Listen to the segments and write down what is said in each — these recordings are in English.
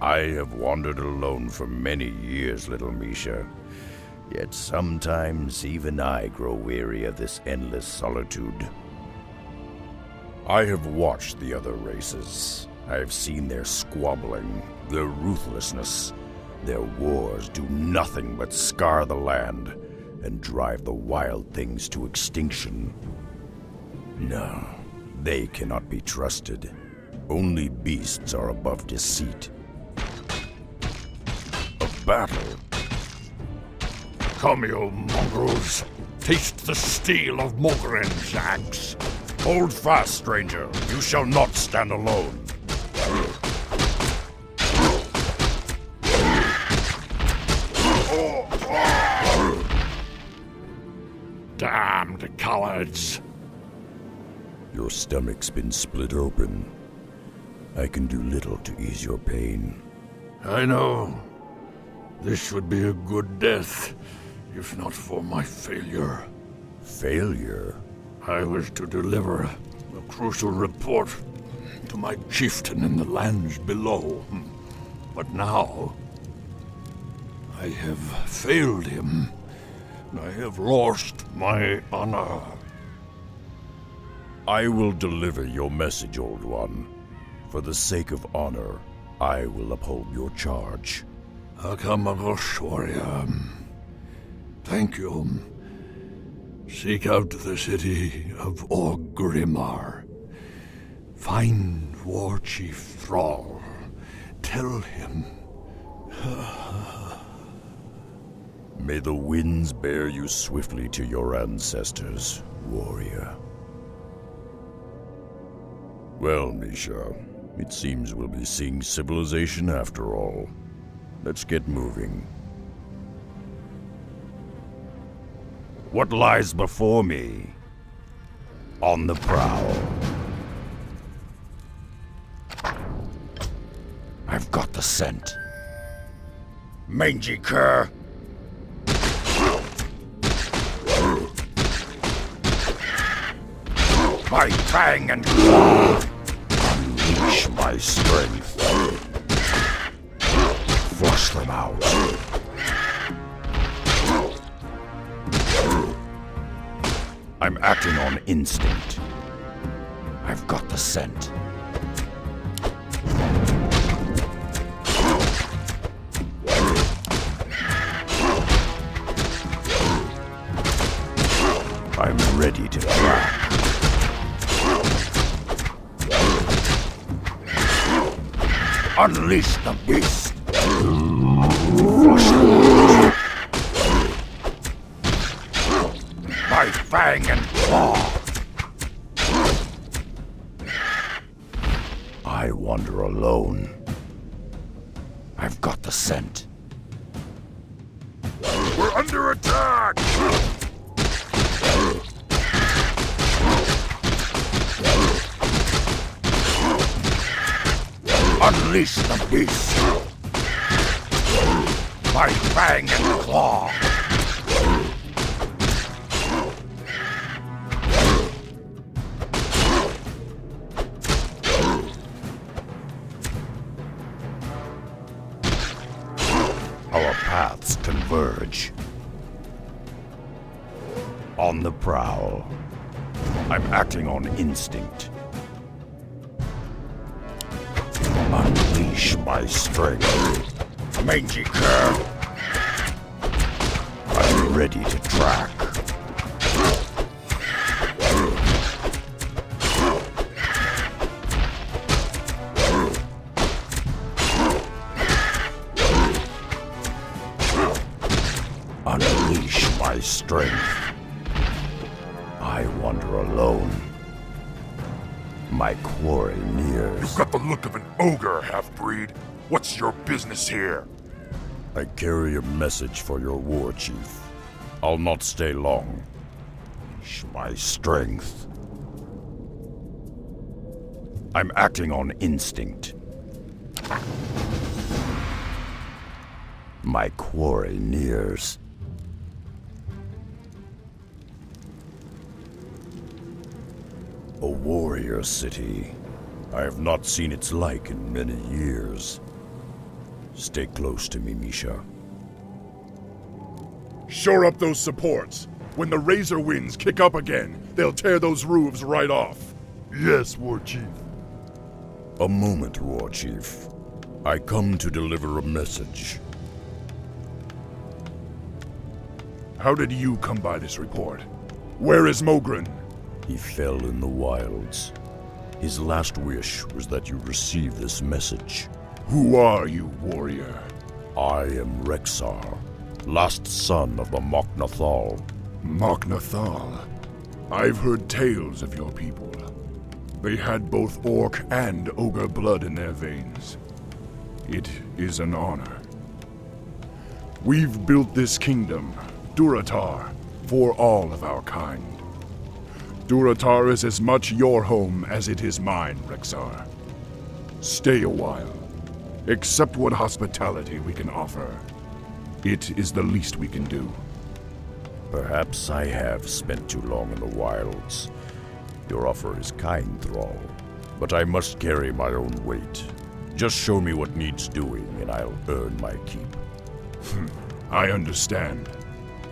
I have wandered alone for many years, little Misha. Yet sometimes even I grow weary of this endless solitude. I have watched the other races. I have seen their squabbling, their ruthlessness. Their wars do nothing but scar the land and drive the wild things to extinction. No, they cannot be trusted. Only beasts are above deceit. A battle? Come, you mongrels. Taste the steel of Mogren's axe. Hold fast, stranger. You shall not stand alone. Damned cowards! Your stomach's been split open. I can do little to ease your pain. I know. This would be a good death, if not for my failure. Failure? I was to deliver a crucial report to my chieftain in the lands below. But now, I have failed him. I have lost my honor. I will deliver your message, Old One. For the sake of honor, I will uphold your charge. Akamagosh, warrior. Thank you. Seek out the city of Orgrimmar. Find War Chief Thrall. Tell him. May the winds bear you swiftly to your ancestors, warrior. Well, Misha, it seems we'll be seeing civilization after all. Let's get moving. What lies before me? On the prowl. I've got the scent. Mangy cur! My fang and claw! Unleash my strength. Flush them out. I'm acting on instinct. I've got the scent. I'm ready to track. Unleash the beast! Flush them out. My fang and claw! I wander alone. I've got the scent. We're under attack! Unleash the beast! My fang and claw! Our paths converge. On the prowl. I'm acting on instinct. Unleash my strength. Mangy cur. I'm ready to track. Unleash my strength. I wander alone. My quarry nears. You've got the look of an ogre, half-breed. What's your business here? I carry a message for your war chief. I'll not stay long. Unleash my strength. I'm acting on instinct. My quarry nears. A warrior city. I have not seen its like in many years. Stay close to me, Misha. Shore up those supports. When the razor winds kick up again, they'll tear those roofs right off. Yes, War Chief. A moment, War Chief. I come to deliver a message. How did you come by this report? Where is Mogren? He fell in the wilds. His last wish was that you receive this message. Who are you, warrior? I am Rexar, last son of the Mok'Nathal. Mok'Nathal. I've heard tales of your people. They had both orc and ogre blood in their veins. It is an honor. We've built this kingdom, Durotar, for all of our kind. Durotar is as much your home as it is mine, Rexar. Stay a while. Accept what hospitality we can offer. It is the least we can do. Perhaps I have spent too long in the wilds. Your offer is kind, Thrall, but I must carry my own weight. Just show me what needs doing, and I'll earn my keep. I understand.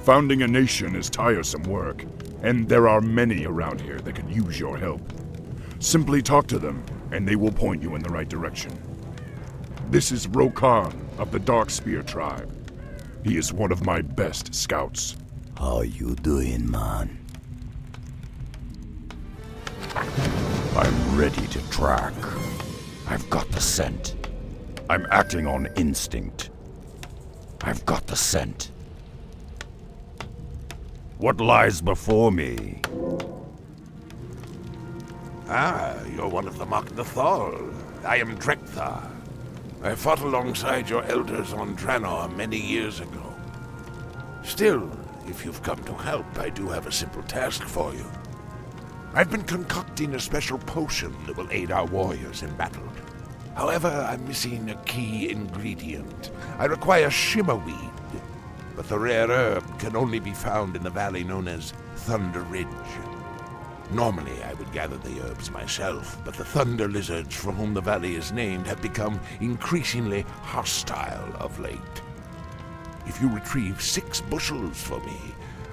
Founding a nation is tiresome work, and there are many around here that could use your help. Simply talk to them, and they will point you in the right direction. This is Rokan of the Darkspear tribe. He is one of my best scouts. How you doing, man? I'm ready to track. I've got the scent. I'm acting on instinct. I've got the scent. What lies before me? Ah, you're one of the Mok'Nathal. I am Drekthar. I fought alongside your elders on Draenor many years ago. Still, if you've come to help, I do have a simple task for you. I've been concocting a special potion that will aid our warriors in battle. However, I'm missing a key ingredient. I require shimmerweed, but the rare herb can only be found in the valley known as Thunder Ridge. Normally, I would gather the herbs myself, but the thunder lizards for whom the valley is named have become increasingly hostile of late. If you retrieve 6 bushels for me,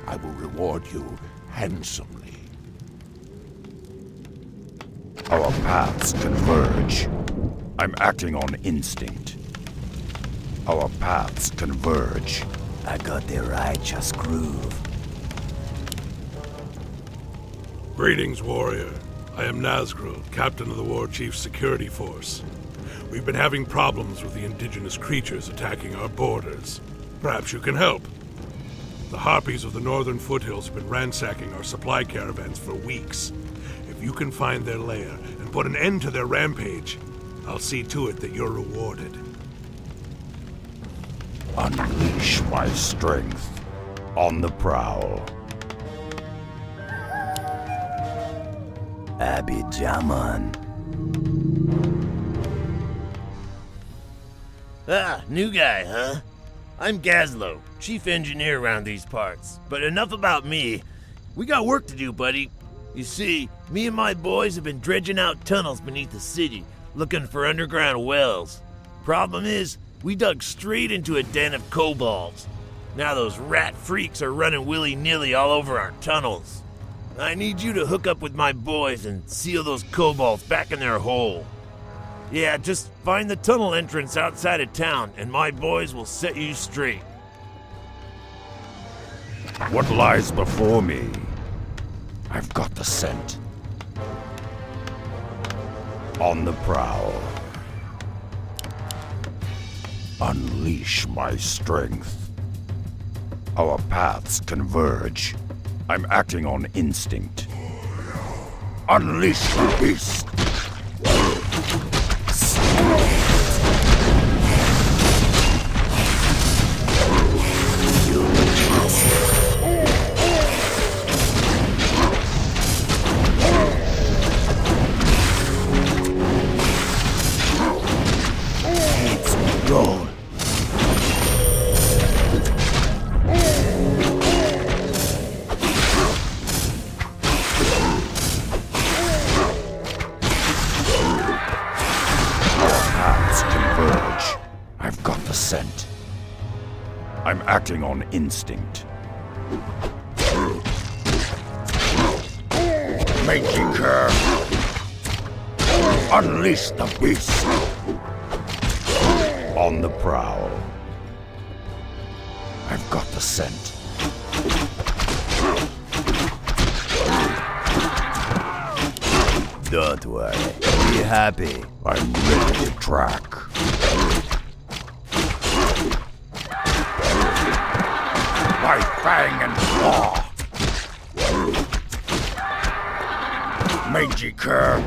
I will reward you handsomely. Our paths converge. I'm acting on instinct. Our paths converge. I got the righteous groove. Greetings, warrior. I am Nazgul, captain of the War Chief's security force. We've been having problems with the indigenous creatures attacking our borders. Perhaps you can help. The Harpies of the northern foothills have been ransacking our supply caravans for weeks. If you can find their lair and put an end to their rampage, I'll see to it that you're rewarded. Unleash my strength. On the prowl. Abidjaman. Ah, new guy, huh? I'm Gazlo, chief engineer around these parts. But enough about me. We got work to do, buddy. You see, me and my boys have been dredging out tunnels beneath the city, looking for underground wells. Problem is, we dug straight into a den of kobolds. Now those rat freaks are running willy-nilly all over our tunnels. I need you to hook up with my boys and seal those kobolds back in their hole. Yeah, just find the tunnel entrance outside of town, and my boys will set you straight. What lies before me? I've got the scent. On the prowl. Unleash my strength. Our paths converge. I'm acting on instinct. Unleash the beast! Let's go. scent. I'm acting on instinct. Maker! Unleash the beast! On the prowl. I've got the scent. Don't worry. Be happy. I'm ready to track. My fang and claw! Mangy cur!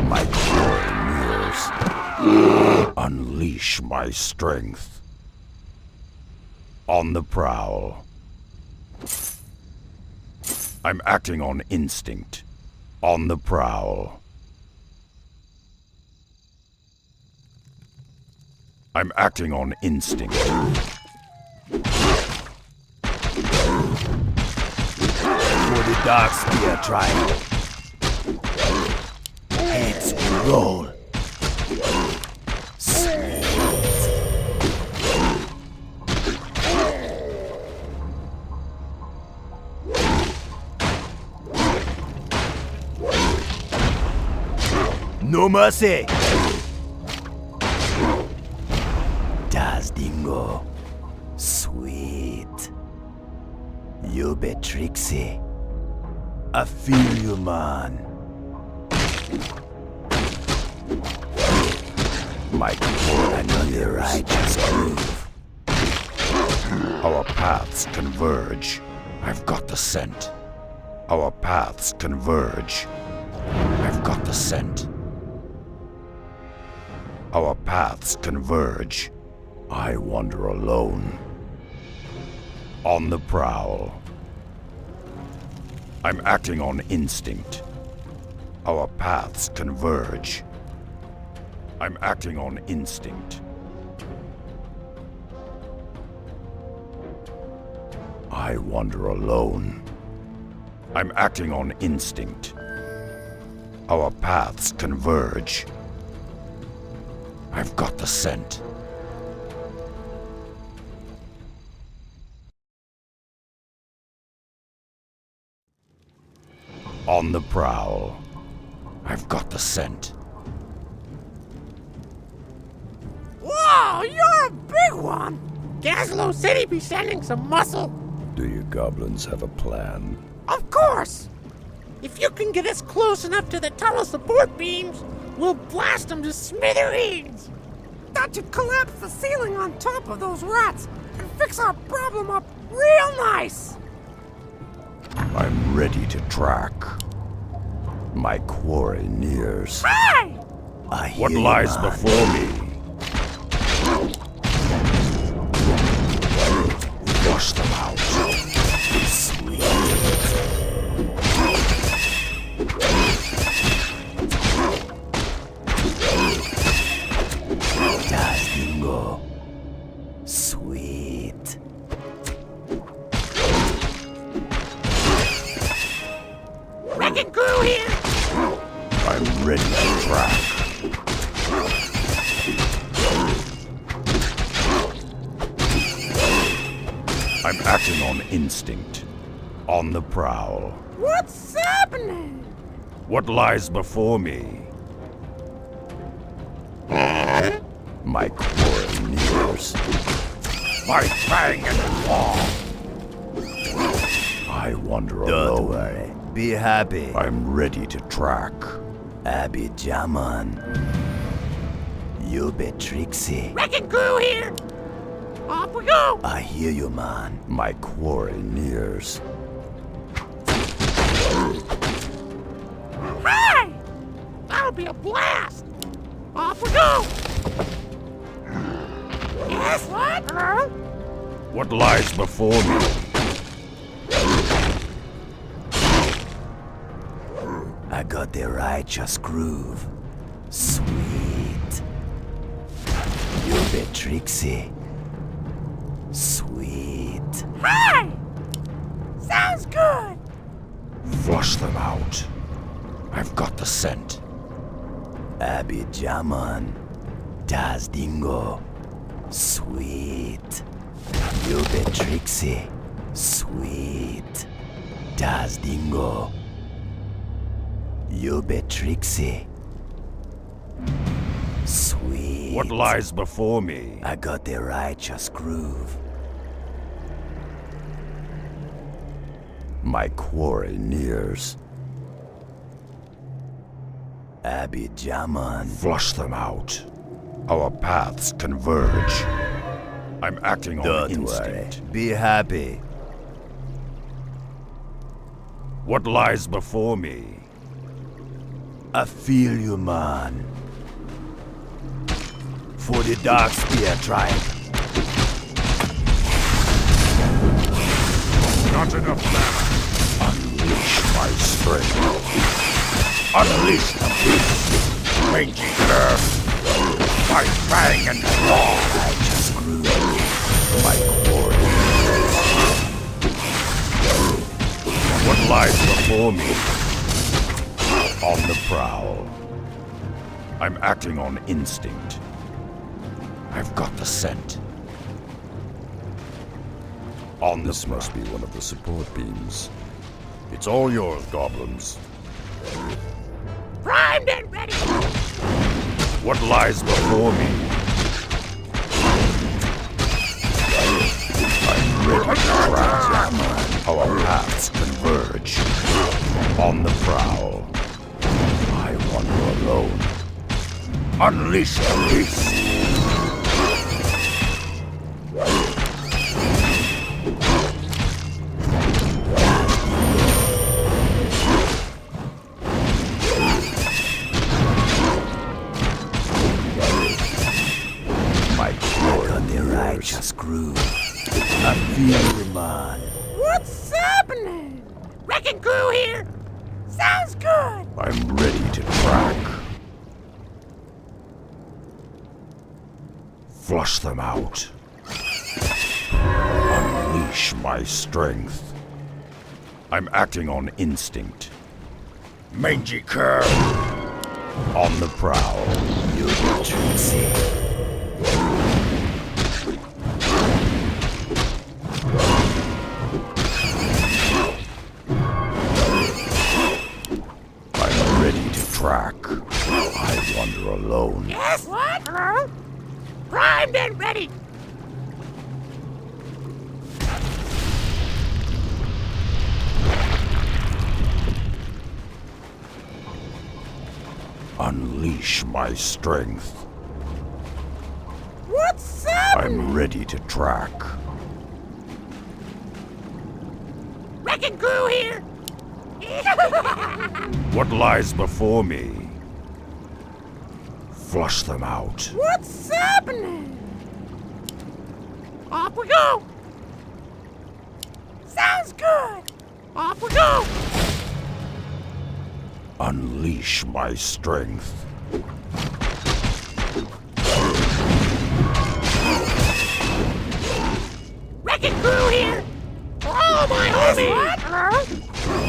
My claw nears. Unleash my strength. On the prowl. I'm acting on instinct. On the prowl. I'm acting on instinct. For the Dark Spear trial. Heads roll. No mercy. Das Dingo. Sweet. You be tricksy. I feel you, man. Mighty Another righteous groove. Our paths converge. I've got the scent. Our paths converge. I've got the scent. Our paths converge. I wander alone. On the prowl. I'm acting on instinct. Our paths converge. I'm acting on instinct. I wander alone. I'm acting on instinct. Our paths converge. I've got the scent. On the prowl. I've got the scent. Whoa, you're a big one! Gaslow said he'd be sending some muscle. Do you goblins have a plan? Of course! If you can get us close enough to the tunnel support beams, we'll blast them to smithereens! That should collapse the ceiling on top of those rats and fix our problem up real nice! I'm ready to track. My quarry nears. Hey! I hear What you, lies man. before me? Flush them out. Das Dingo. Sweet. Wrecking crew here! I'm ready to track. I'm acting on instinct. On the prowl. What's happening? What lies before me? My quarry nears. My fang and claw. I wander Don't alone. worry. Be happy. I'm ready to track. Abby Jaman. You be tricksy. Wrecking crew here! Off we go! I hear you, man. My quarry nears. Hey! That'll be a blast! Off we go! Yes, what? What lies before me? I got the righteous groove. Sweet. You be tricksy. Sweet. Hey! Sounds good! Flush them out. I've got the scent. Abby Jaman. Das Dingo. Sweet. You be Trixie. Sweet. Das Dingo. You be Trixie. Sweet. What lies before me? I got the righteous groove. My quarry nears. Abby Jaman. Flush them out. Our paths converge. I'm acting on Don't instinct. worry. Be happy. What lies before me? I feel you, man. For the Dark Spear tribe. Not enough mana. Unleash my strength. Unleash the beast. Mangy curve. My fang and claw. I just grew my quarry. What lies before me? On the prowl. I'm acting on instinct. I've got the scent. On This must be one of the support beams. It's all yours, goblins. Primed and ready! What lies before me? I'm ready to track. Our paths converge. On the prowl. I wander alone. Unleash the beast! Just grew. I feel you, man. What's happening? Wrecking crew here! Sounds good! I'm ready to track. Flush them out. Unleash my strength. I'm acting on instinct. Mangy cur! On the prowl. You be Trixie. I'm ready to track. I wander alone. Yes, what? Primed and ready! Unleash my strength. What's happening? I'm ready to track. Wrecking crew here! What lies before me? Flush them out. What's happening? Off we go! Sounds good! Off we go! Unleash my strength. Wrecking crew here! For all my homies! What?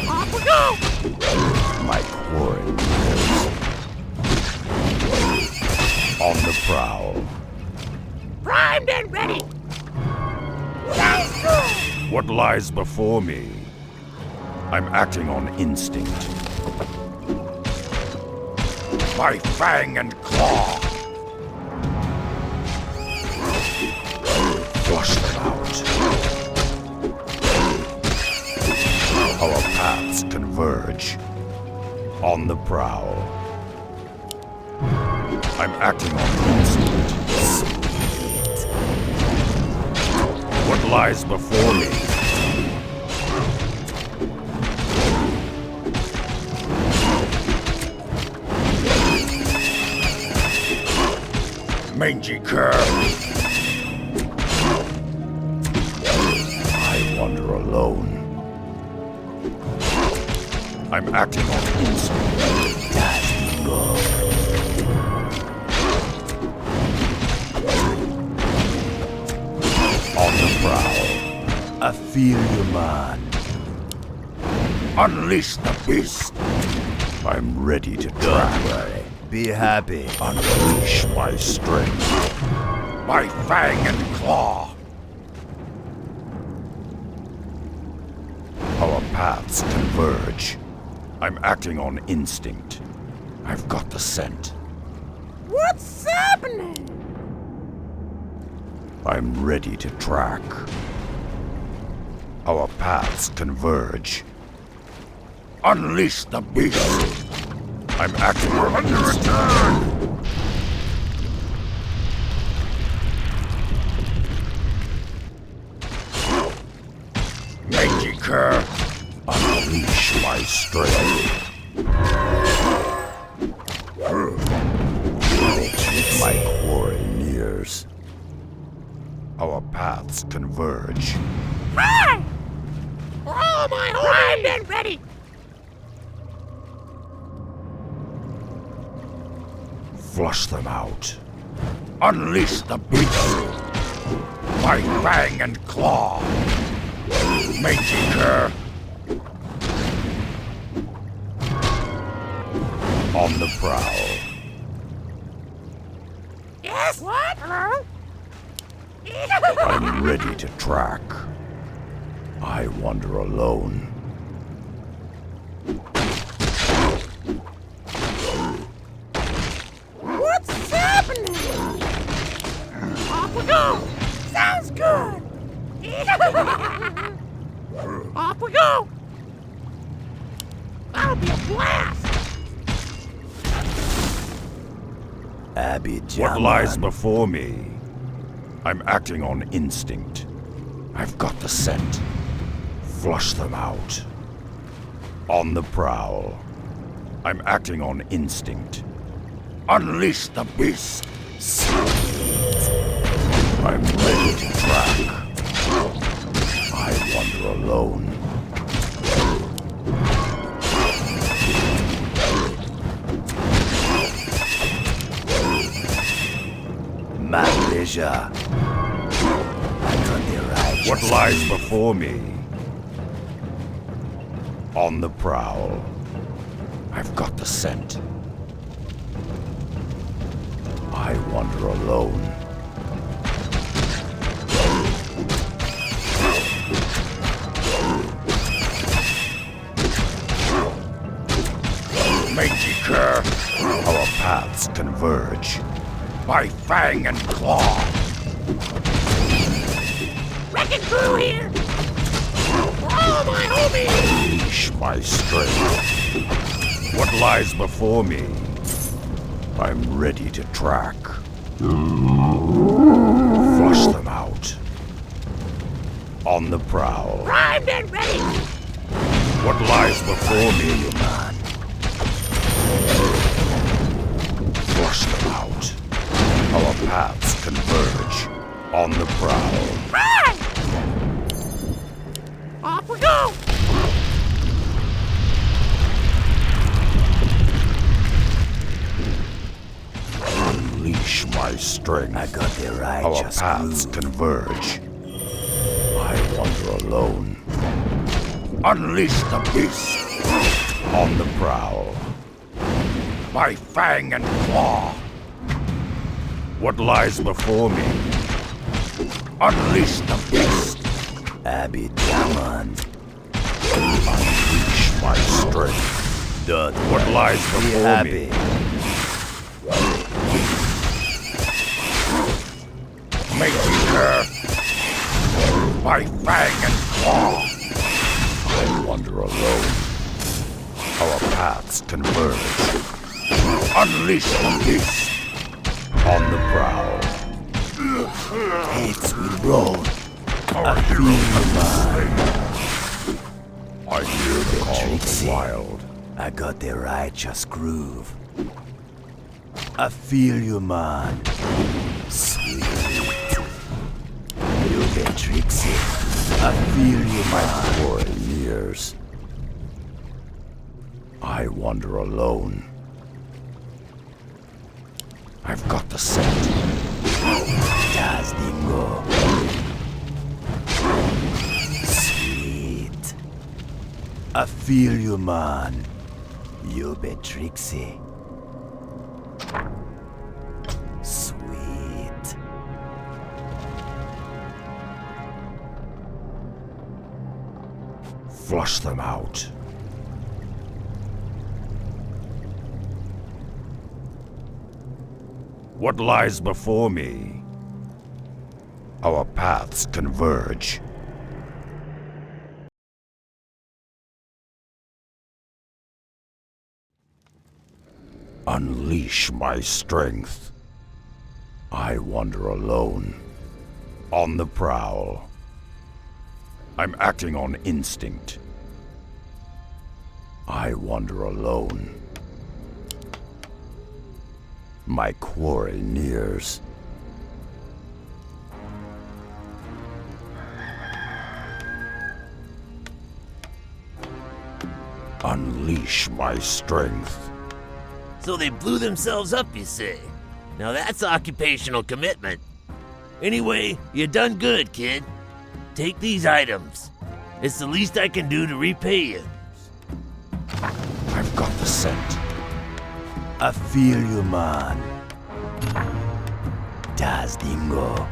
Off we go! My quarry nears. On the prowl. Primed and ready! Sounds good! What lies before me? I'm acting on instinct. My fang and claw. Flush them out. Our paths converge. On the prowl. I'm acting on instinct. What lies before me? Mangy cur. I wander alone. I'm acting on instinct. On the prowl. I feel you, man. Unleash the beast. I'm ready to Don't track. worry. Be happy. Unleash my strength. My fang and claw. Our paths converge. I'm acting on instinct. I've got the scent. What's happening? I'm ready to track. Our paths converge. Unleash the beast. I'm acting on instinct. Maker, unleash my strength. My quarry nears. Our paths converge. Hi! All my primed and ready! Flush them out. Unleash the beast. My fang and claw. Maker. On the prowl. Yes? What? Hello? I'm ready to track. I wander alone. What's happening? Off we go! Sounds good! Off we go! That'll be a blast! Abby What lies before me? I'm acting on instinct. I've got the scent. Flush them out. On the prowl. I'm acting on instinct. Unleash the beast. I'm ready to track. I wander alone. My pleasure. What lies before me? On the prowl. I've got the scent. I wander alone. Maker, Our paths converge. my fang and claw. Wrecking crew here! All my homies! Unleash my strength. What lies before me? I'm ready to track. Flush them out. On the prowl. Primed and ready! What lies before me, man? Flush them out. Our paths converge. On the prowl. Right! Off we go! Unleash my strength. I got the right. Our paths converge. I wander alone. Unleash the beast. On the prowl. My fang and claw. What lies before me? Unleash the beast. Abby Diamond. Unleash my strength. What lies before me? Maker, my fang and claw. I wander alone. Our paths converge. Unleash the beast. On the prowl. Heads will roll. Our heroes I hear the call of the Trixie. wild. I got the righteous groove. I feel you, man. Sweet. You get Trixie. I feel you, man. For years, I wander alone. I've got the scent. Das Dingo. Sweet. I feel you, man. You be Trixie. Flush them out. What lies before me? Our paths converge. Unleash my strength. I wander alone, on the prowl. I'm acting on instinct. I wander alone. My quarry nears. Unleash my strength. So they blew themselves up, you say? Now that's occupational commitment. Anyway, you done good, kid. Take these items. It's the least I can do to repay you. I've got the scent. I feel you, man. Das Dingo.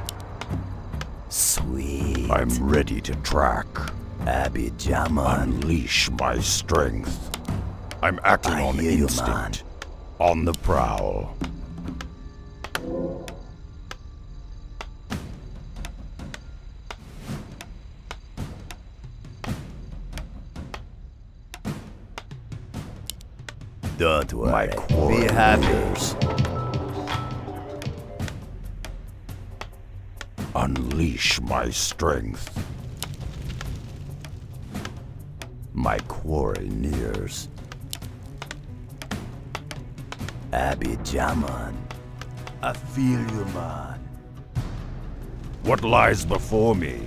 Sweet. I'm ready to track. Abby Jaman. Unleash my strength. I'm acting on instinct. On the prowl. Don't worry. Be happy. Unleash my strength. My quarry nears. Abby Jaman. I feel you, man. What lies before me?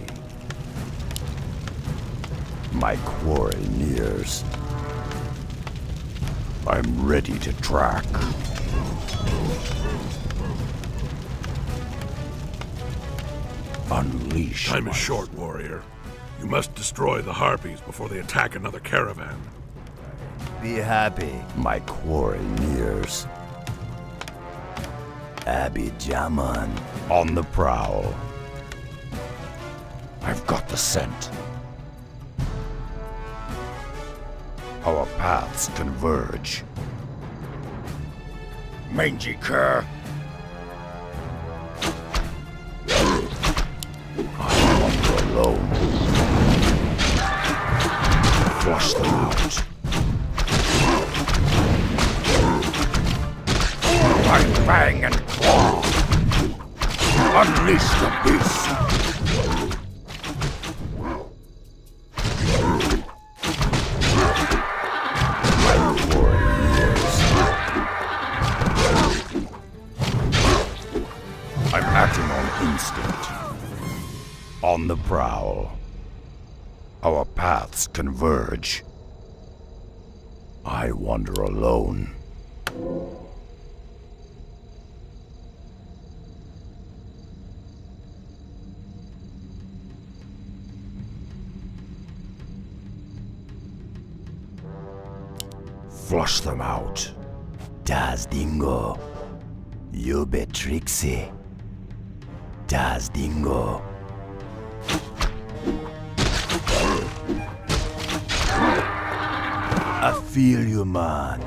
My quarry nears. I'm ready to track. Unleash. Time is short, warrior. You must destroy the harpies before they attack another caravan. Be happy. My quarry nears. Abby Jaman. On the prowl. I've got the scent. Our paths converge. Mangy cur. I wander alone. Flush them out. My fang and claw. Unleash the beast. I'm acting on instinct. On the prowl. Our paths converge. I wander alone. Flush them out. Das Dingo. You be tricksy. Das Dingo. I feel you, man.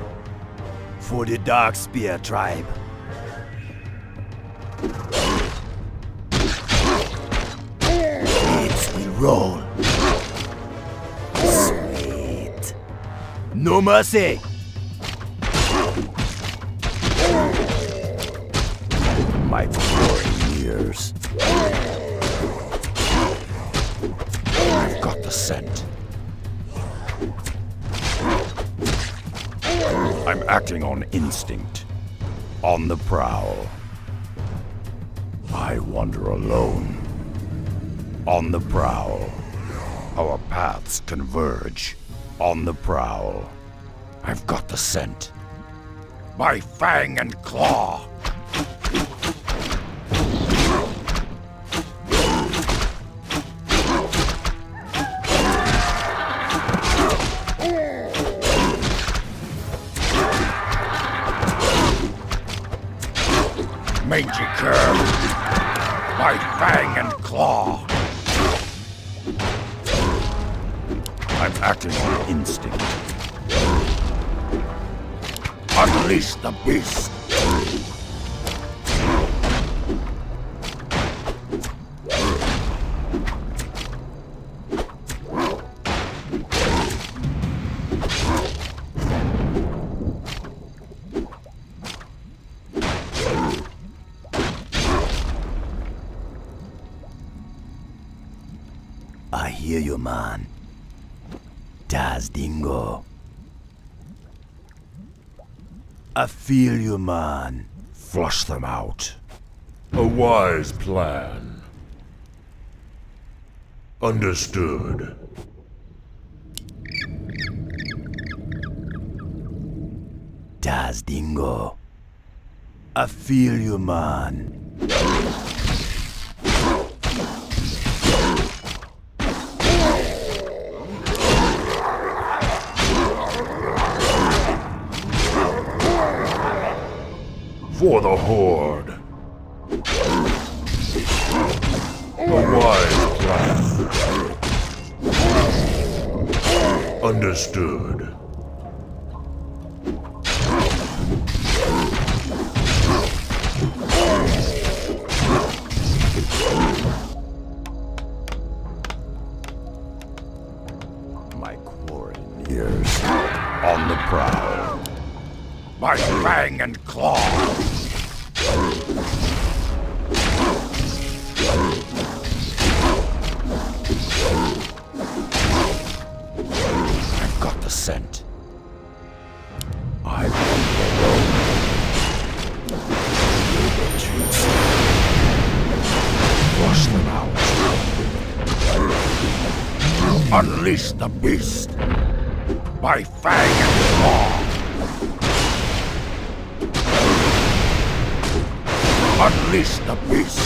For the Dark Spear tribe. It's we roll. Sweet. No mercy. My glory nears. I've got the scent. I'm acting on instinct. On the prowl. I wander alone. On the prowl. Our paths converge. On the prowl. I've got the scent. My fang and claw. Mangy cur. My fang and claw. I'm acting on instinct. Unleash the beast! I hear you, man. Das Dingo. I feel you, man. Flush them out. A wise plan. Understood. Das Dingo. I feel you, man. For the Horde. A wise plan. Understood. My quarry nears. On the prowl. By fang and claw! I've got the scent. I wander alone. Flush them out. Unleash the beast! By fang and claw! Unleash the beast!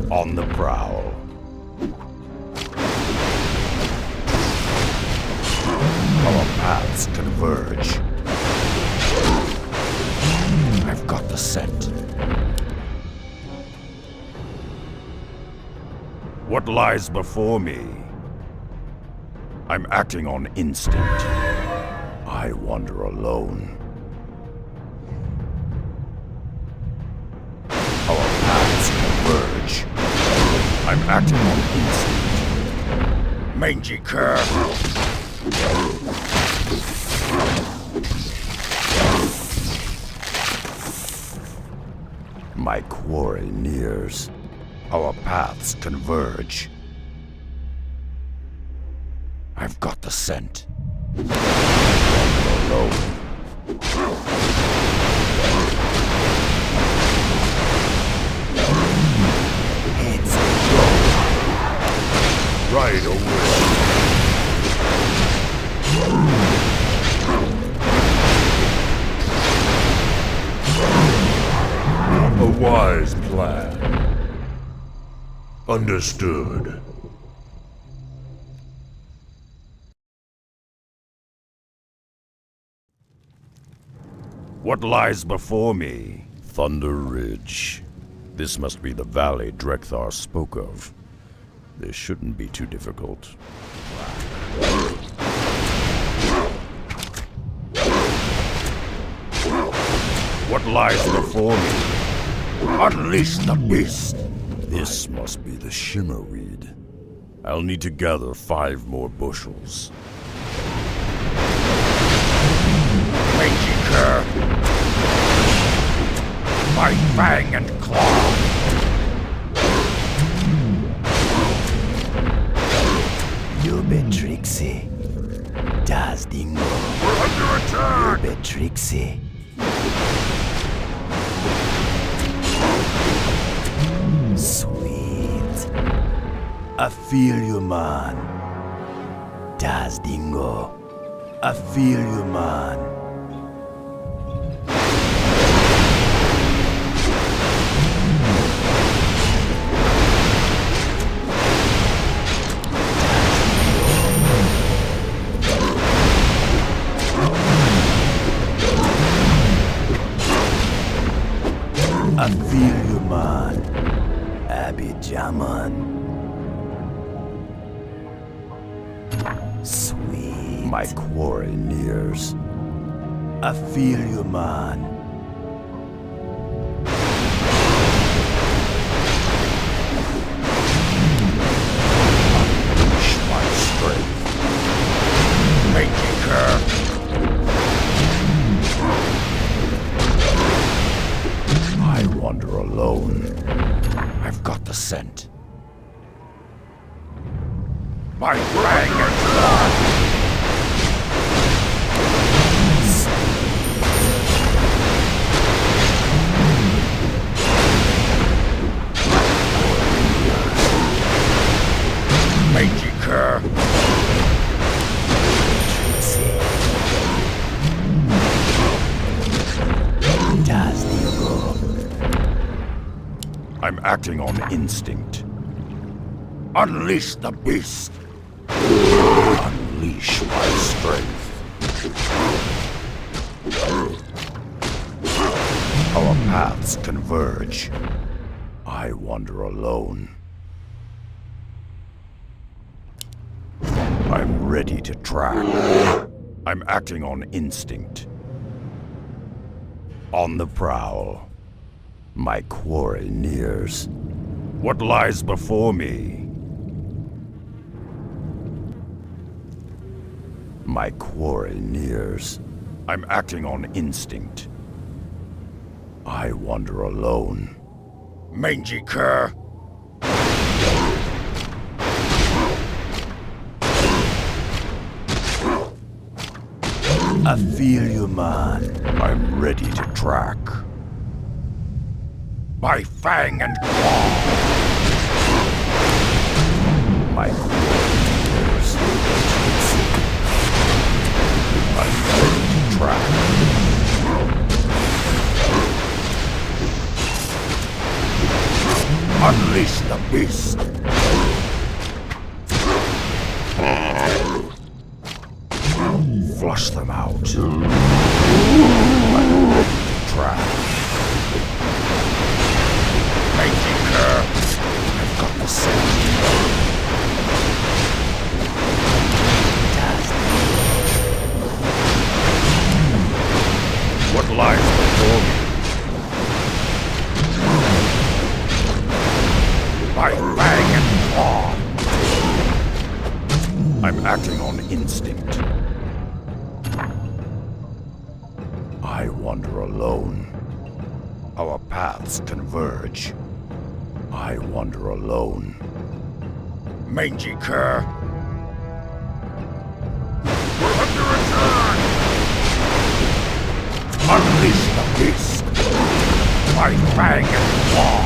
On the prowl. Our paths converge. I've got the scent. What lies before me? I'm acting on instinct. I wander alone. Our paths converge. I'm acting on instinct. Mangy cur! My quarry nears. Our paths converge. I've got the scent. Alone. Heads go. Right away. A wise plan. Understood. What lies before me? Thunder Ridge. This must be the valley Drekthar spoke of. This shouldn't be too difficult. What lies before me? Unleash the beast! This must be the shimmerweed. I'll need to gather 5 more bushels. Mangy cur! By fang and claw! You bit tricksy. Das Dingo. We're under attack! You bit tricksy. Sweet. I feel you, man. Das Dingo. I feel you, man. My quarry nears. I feel you, man. Unleash my strength. Maker. I wander alone. I've got the scent. My dragon blood! Magiker! I'm acting on instinct. Unleash the beast! Unleash my strength. Our paths converge. I wander alone. I'm ready to track. I'm acting on instinct. On the prowl. My quarry nears. What lies before me? My quarry nears. I'm acting on instinct. I wander alone. Mangy cur! I feel you, man. I'm ready to track. My fang and claw! My quarters. I'm ready to track. Unleash the beast! Flush them out. I'm ready to track. Maker, I've got the scent. What lies before me? My fang and claw! I'm acting on instinct. I wander alone. Our paths converge. I wander alone. Mangy cur! We're under attack! Unleash the beast! My fang and claw!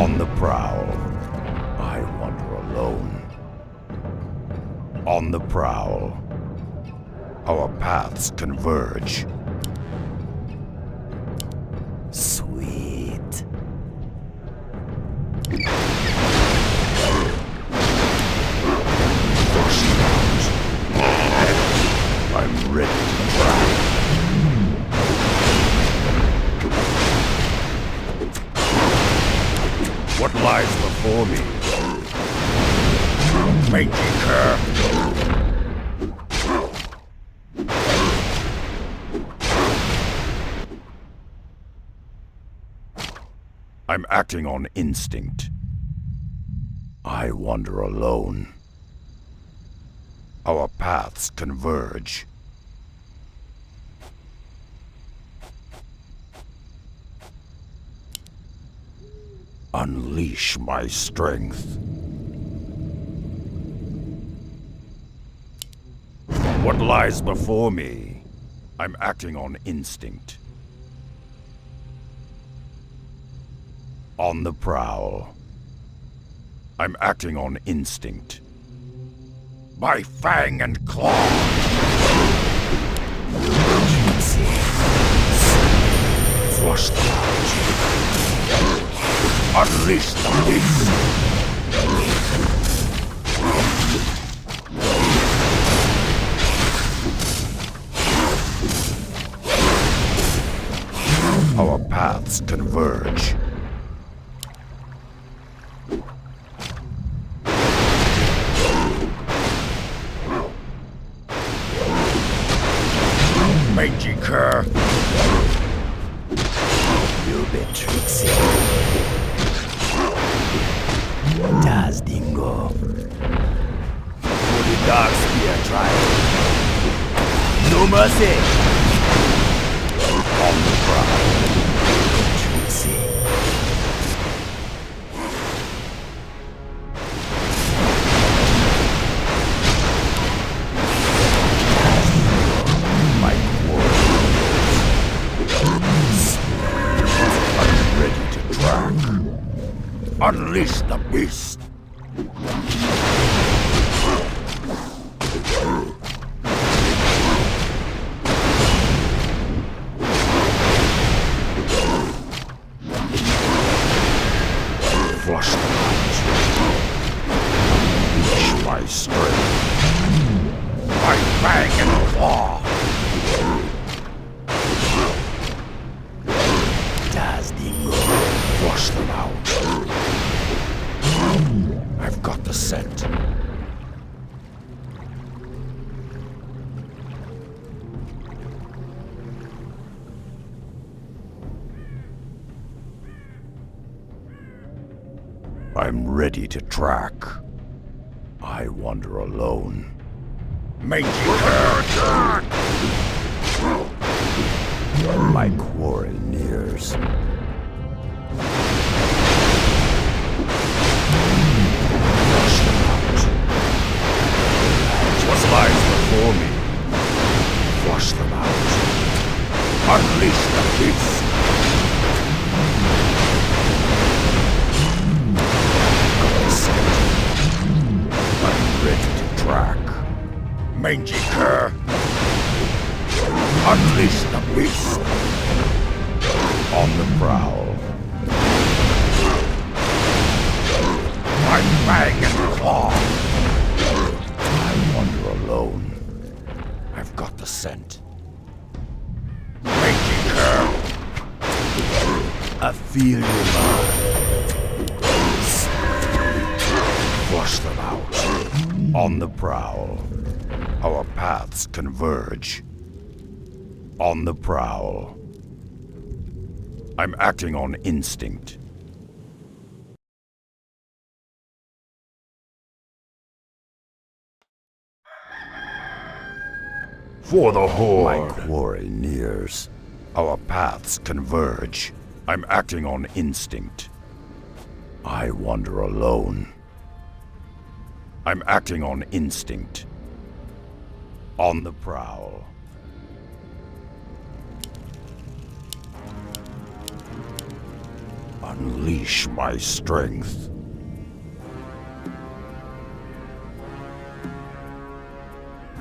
On the prowl. I wander alone. On the prowl. Our paths converge. Sweet. I'm ready to try. What lies before me? Mangy cur! I'm acting on instinct. I wander alone. Our paths converge. Unleash my strength. What lies before me? I'm acting on instinct. On the prowl. I'm acting on instinct. My fang and claw! Flush them out. Unleash the beast! Our paths converge. mangy cur. You bit tricksy. Das Dingo. For the dark spear trial. No mercy. On the prowl. Tricksy. My warriors. I'm ready to track. Unleash the beast. Flush them out. Unleash my strength. My fang and claw. Das Dingo. Flush them out. I've got the scent. I'm ready to track. I wander alone. Mangy cur! My quarry nears. Flush them out. What lies before me? Flush them out. Unleash the beast. I'm ready to track. Mangy cur. Unleash the beast. On the prowl. My fang and claw. I wander alone. I've got the scent. Mangy cur. I feel you, man. Flush them out. On the prowl. Our paths converge. On the prowl. I'm acting on instinct. For the horde. My quarry nears. Our paths converge. I'm acting on instinct. I wander alone. I'm acting on instinct. On the prowl. Unleash my strength.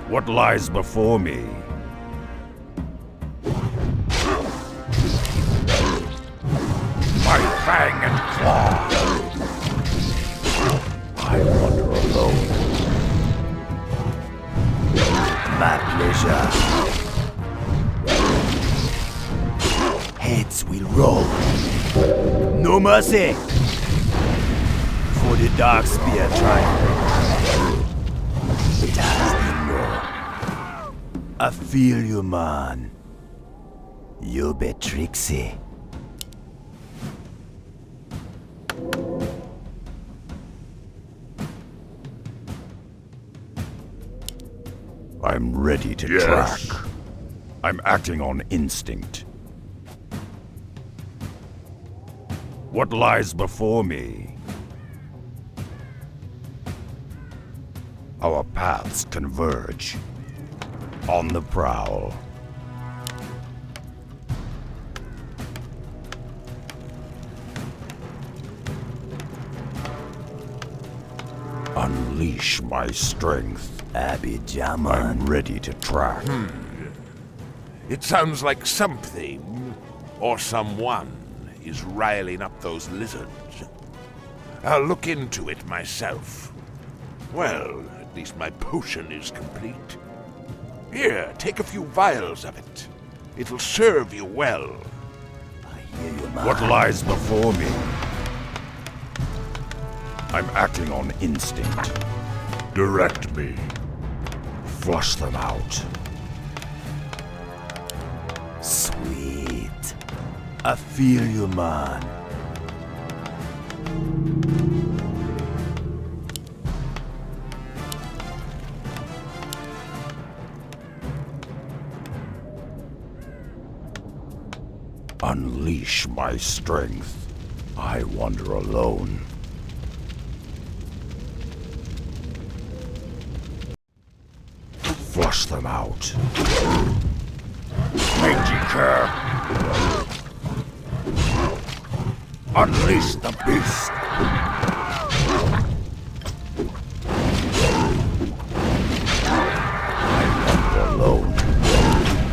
What lies before me? My fang and claw. I wander alone. My pleasure. Heads will roll. No mercy. For the dark spear triumph. Das Dingo. I feel you, man. You be tricksy. I'm ready to track. I'm acting on instinct. What lies before me? Our paths converge. On the prowl. Unleash my strength. Abijam. I'm ready to track. It sounds like something, or someone, is riling up those lizards. I'll look into it myself. Well, at least my potion is complete. Here, take a few vials of it. It'll serve you well. I hear you, man. What lies before me? I'm acting on instinct. Direct me. Flush them out. Sweet. I feel you, man. Unleash my strength. I wander alone. Flush them out. Mangy cur! Unleash the beast! I wander alone.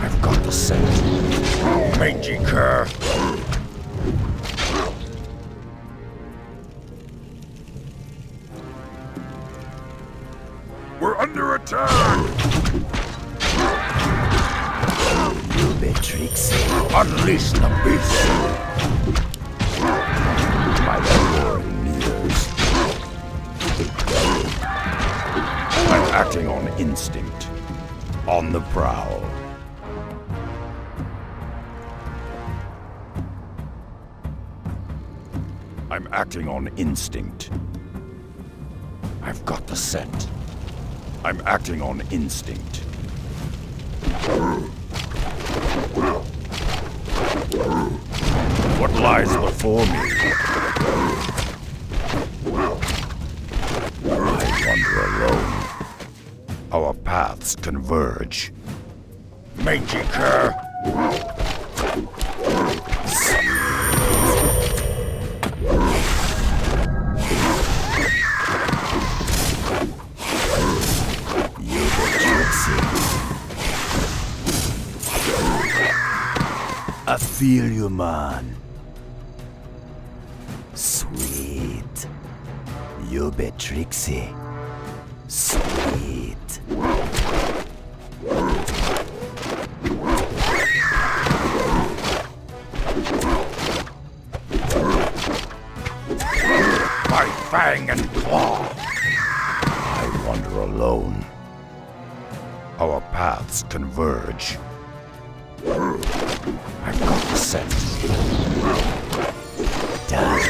I've got the scent. Mangy cur! We're under attack! You bit tricksy. Unleash the beast! My roaring ears. I'm acting on instinct. On the prowl. I'm acting on instinct. I've got the scent. I'm acting on instinct. What lies before me? I wander alone. Our paths converge. Mangy cur! I feel you, man. Sweet. You bit tricksy. Sweet. My fang and claw. I wander alone. Our paths converge. I've got the scent. Does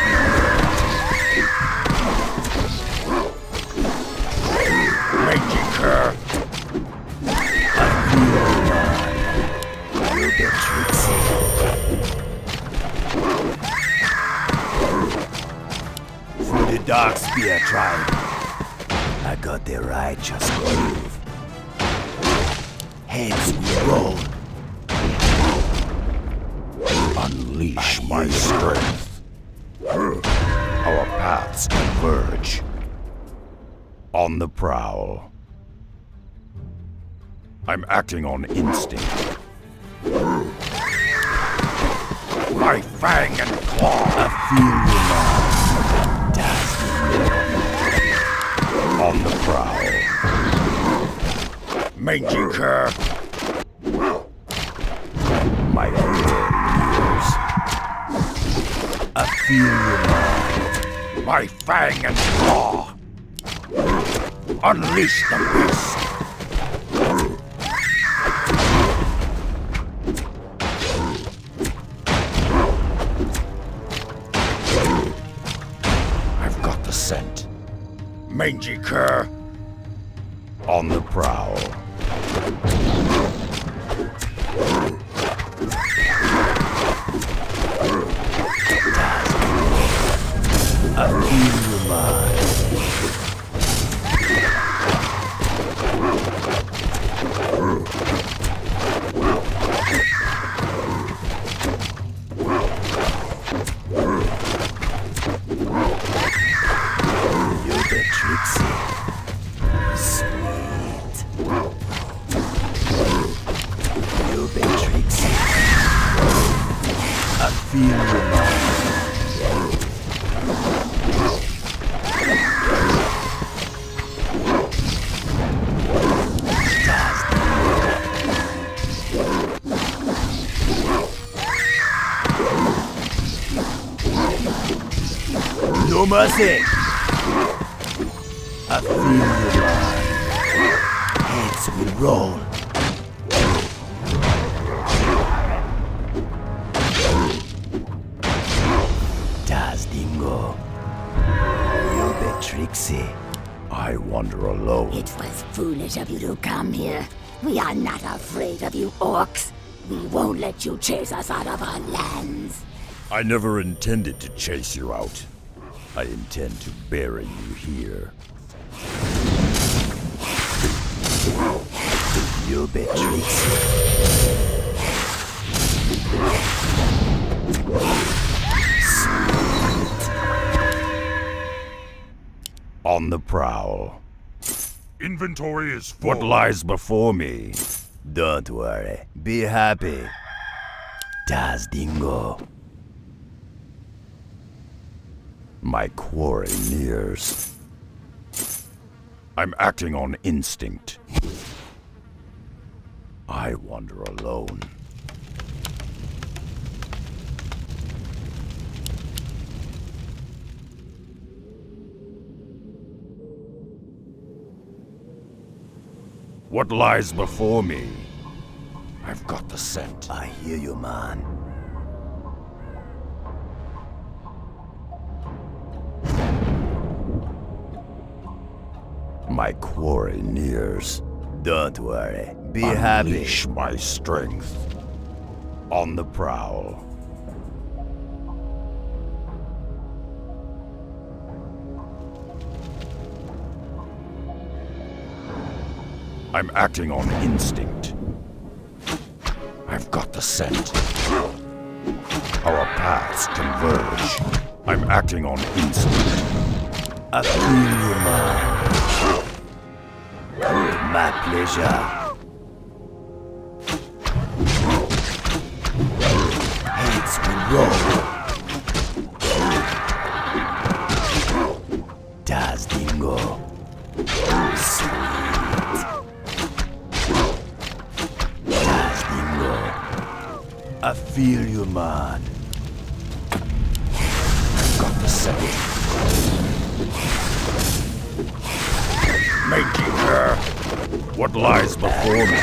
Mangy cur! I feel mine. You bit tricksy. For the Dark Spear tribe, I got the righteous groove. Heads we roll. Unleash my strength. Our paths converge. On the prowl. I'm acting on instinct. My fang and claw. I feel you now. Dazzling. On the prowl. Mangy cur. My I feel you now. My fang and claw. Unleash the beast. I've got the scent. Mangy cur. On the prowl. I feel you, man. You're the tricksy. Sweet. You're the tricksy. I feel you, man. No mercy! I feel you, man. Heads will roll. Trixie. I wander alone. It was foolish of you to come here. We are not afraid of you orcs. We won't let you chase us out of our lands. I never intended to chase you out. I intend to bury you here. You bet, Trixie. On the prowl. Inventory is full. What lies before me? Don't worry. Be happy. Das Dingo. My quarry nears. I'm acting on instinct. I wander alone. What lies before me? I've got the scent. I hear you, man. My quarry nears. Don't worry. Be happy. Unleash my strength. On the prowl. I'm acting on instinct. I've got the scent. Our paths converge. I'm acting on instinct. I feel you, man. My pleasure. Heads will roll. Das Dingo. Sweet. Das Dingo. I feel you, man. I've got the scent. Making her. What lies before me?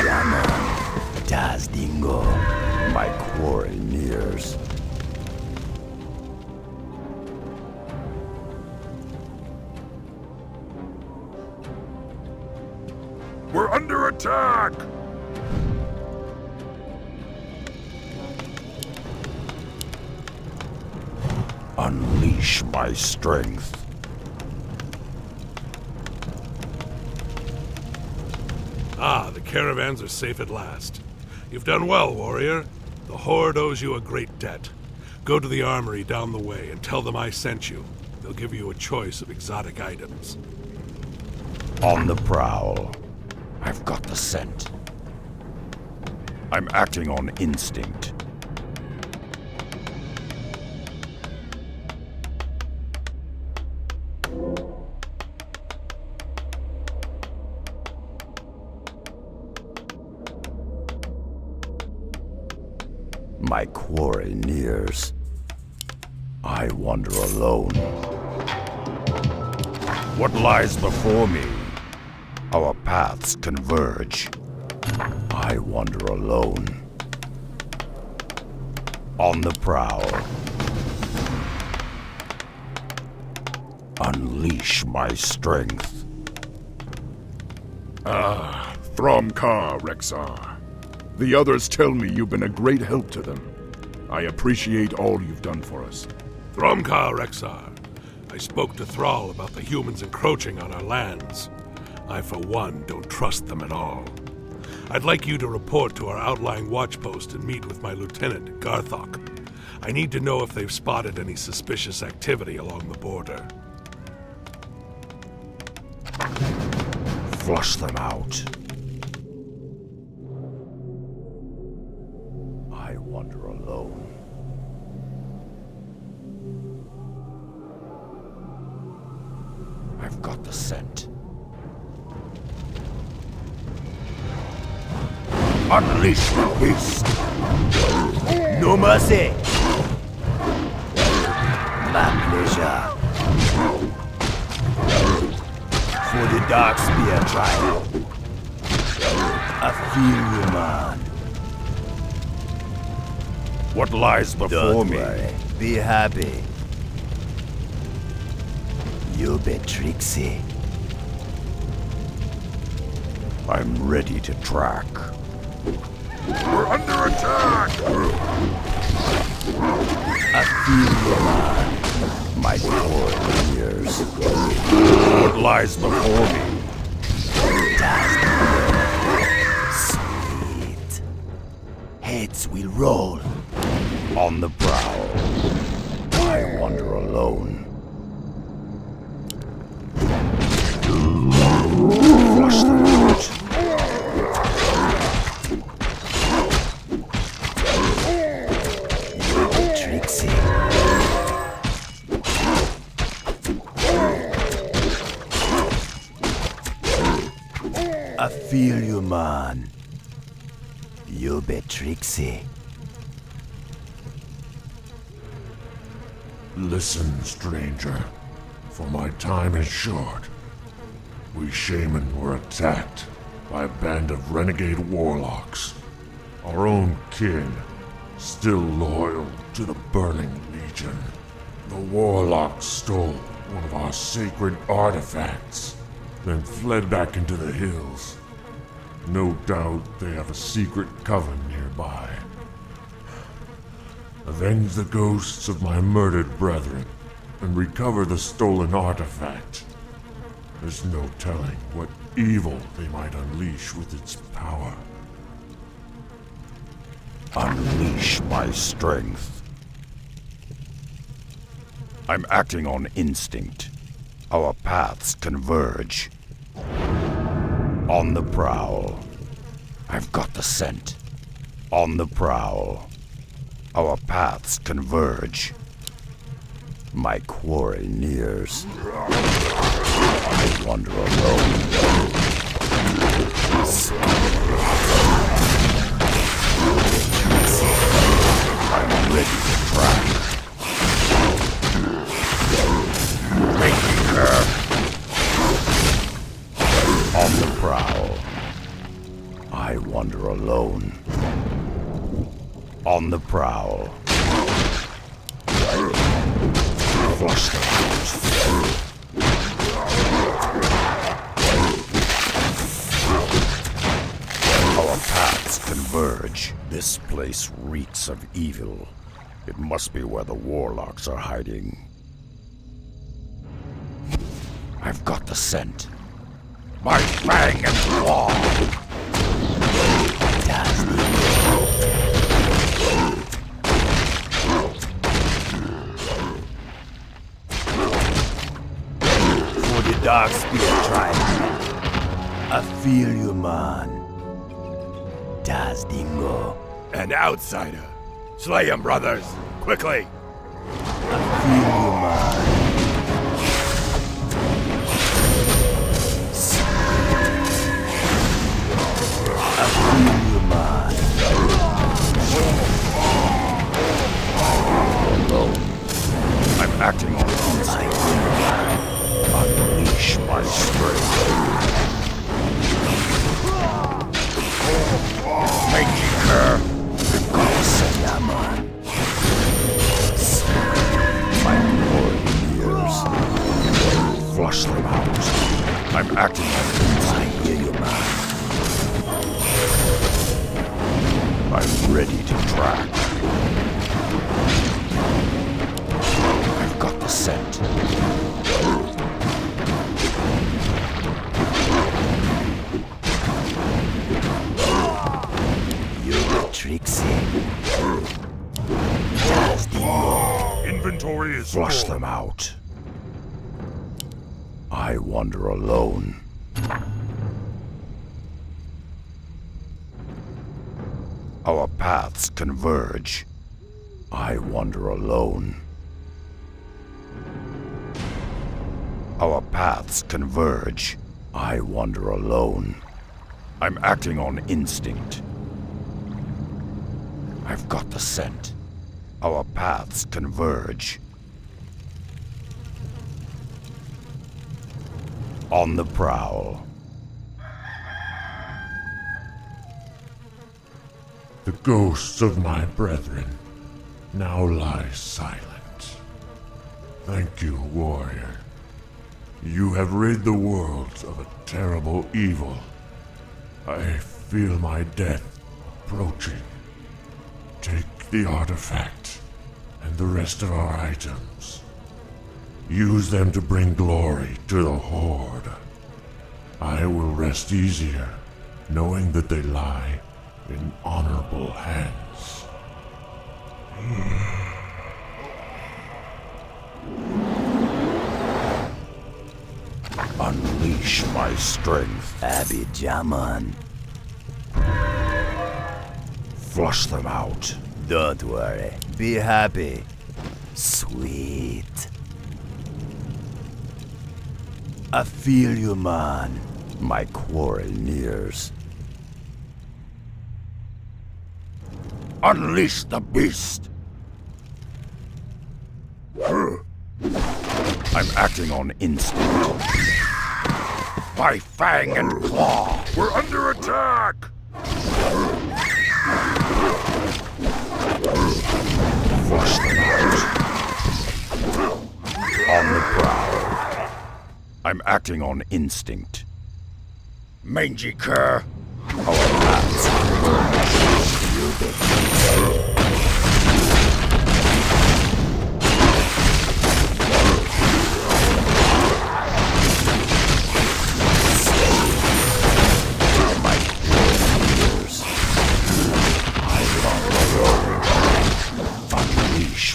Das Dingo. My quarry nears. We're under attack! Unleash my strength. Ah, the caravans are safe at last. You've done well, warrior. The Horde owes you a great debt. Go to the armory down the way and tell them I sent you. They'll give you a choice of exotic items. On the prowl. I've got the scent. I'm acting on instinct. My quarry nears. I wander alone. What lies before me? Our paths converge. I wander alone. On the prowl. Unleash my strength. Thromkar, Rexar. The others tell me you've been a great help to them. I appreciate all you've done for us. Thromkar, Rexar. I spoke to Thrall about the humans encroaching on our lands. I, for one, don't trust them at all. I'd like you to report to our outlying watchpost and meet with my lieutenant, Garthok. I need to know if they've spotted any suspicious activity along the border. Flush them out. I wander alone. I've got the scent. Unleash the beast! No mercy! My pleasure. For the Dark Spear trial. I feel you, man. What lies before me? Don't worry. Be happy. You be tricksy. I'm ready to track. We're under attack! I feel you, man. My poor ears. What lies before me? Sweet. Heads will roll. On the prowl. I wander alone. Flush them out. Trixie. I feel you, man. You be Trixie. Listen, stranger, for my time is short. We shaman were attacked by a band of renegade warlocks. Our own kin, still loyal to the Burning Legion. The warlocks stole one of our sacred artifacts, then fled back into the hills. No doubt they have a secret coven nearby. Avenge the ghosts of my murdered brethren, and recover the stolen artifact. There's no telling what evil they might unleash with its power. Unleash my strength. I'm acting on instinct. Our paths converge. On the prowl. I've got the scent. On the prowl. Our paths converge. My quarry nears. I wander alone. I'm ready to track. Making her. On the prowl. I wander alone. On the prowl. Flush the house. Our paths converge. This place reeks of evil. It must be where the warlocks are hiding. I've got the scent. My fang and claw. For the dark spear tribe. I feel you, man. Das Dingo. An outsider. Slay him, brothers. Quickly. I feel you, man. I feel you, man. Alone. I'm acting on instinct. Unleash my strength. Making her. Yaman. My warriors. Flush them out. I'm acting on instinct. I hear you, man. I'm ready to track. I've got the scent. You're Trixie. Inventory is Flush full. them out. I wander alone. Our paths converge. I wander alone. Our paths converge. I wander alone. I'm acting on instinct. I've got the scent. Our paths converge. On the prowl. The ghosts of my brethren now lie silent. Thank you, warrior. You have rid the world of a terrible evil. I feel my death approaching. Take the artifact and the rest of our items. Use them to bring glory to the Horde. I will rest easier, knowing that they lie in honorable hands. Unleash my strength, Abidjaman. Flush them out. Don't worry. Be happy. Sweet. I feel you, man. My quarrel nears. Unleash the beast! I'm acting on instinct. By fang and claw! We're under attack! Flush them out. On the prowl. I'm acting on instinct. Mangy cur! Our paths converge. You bitch.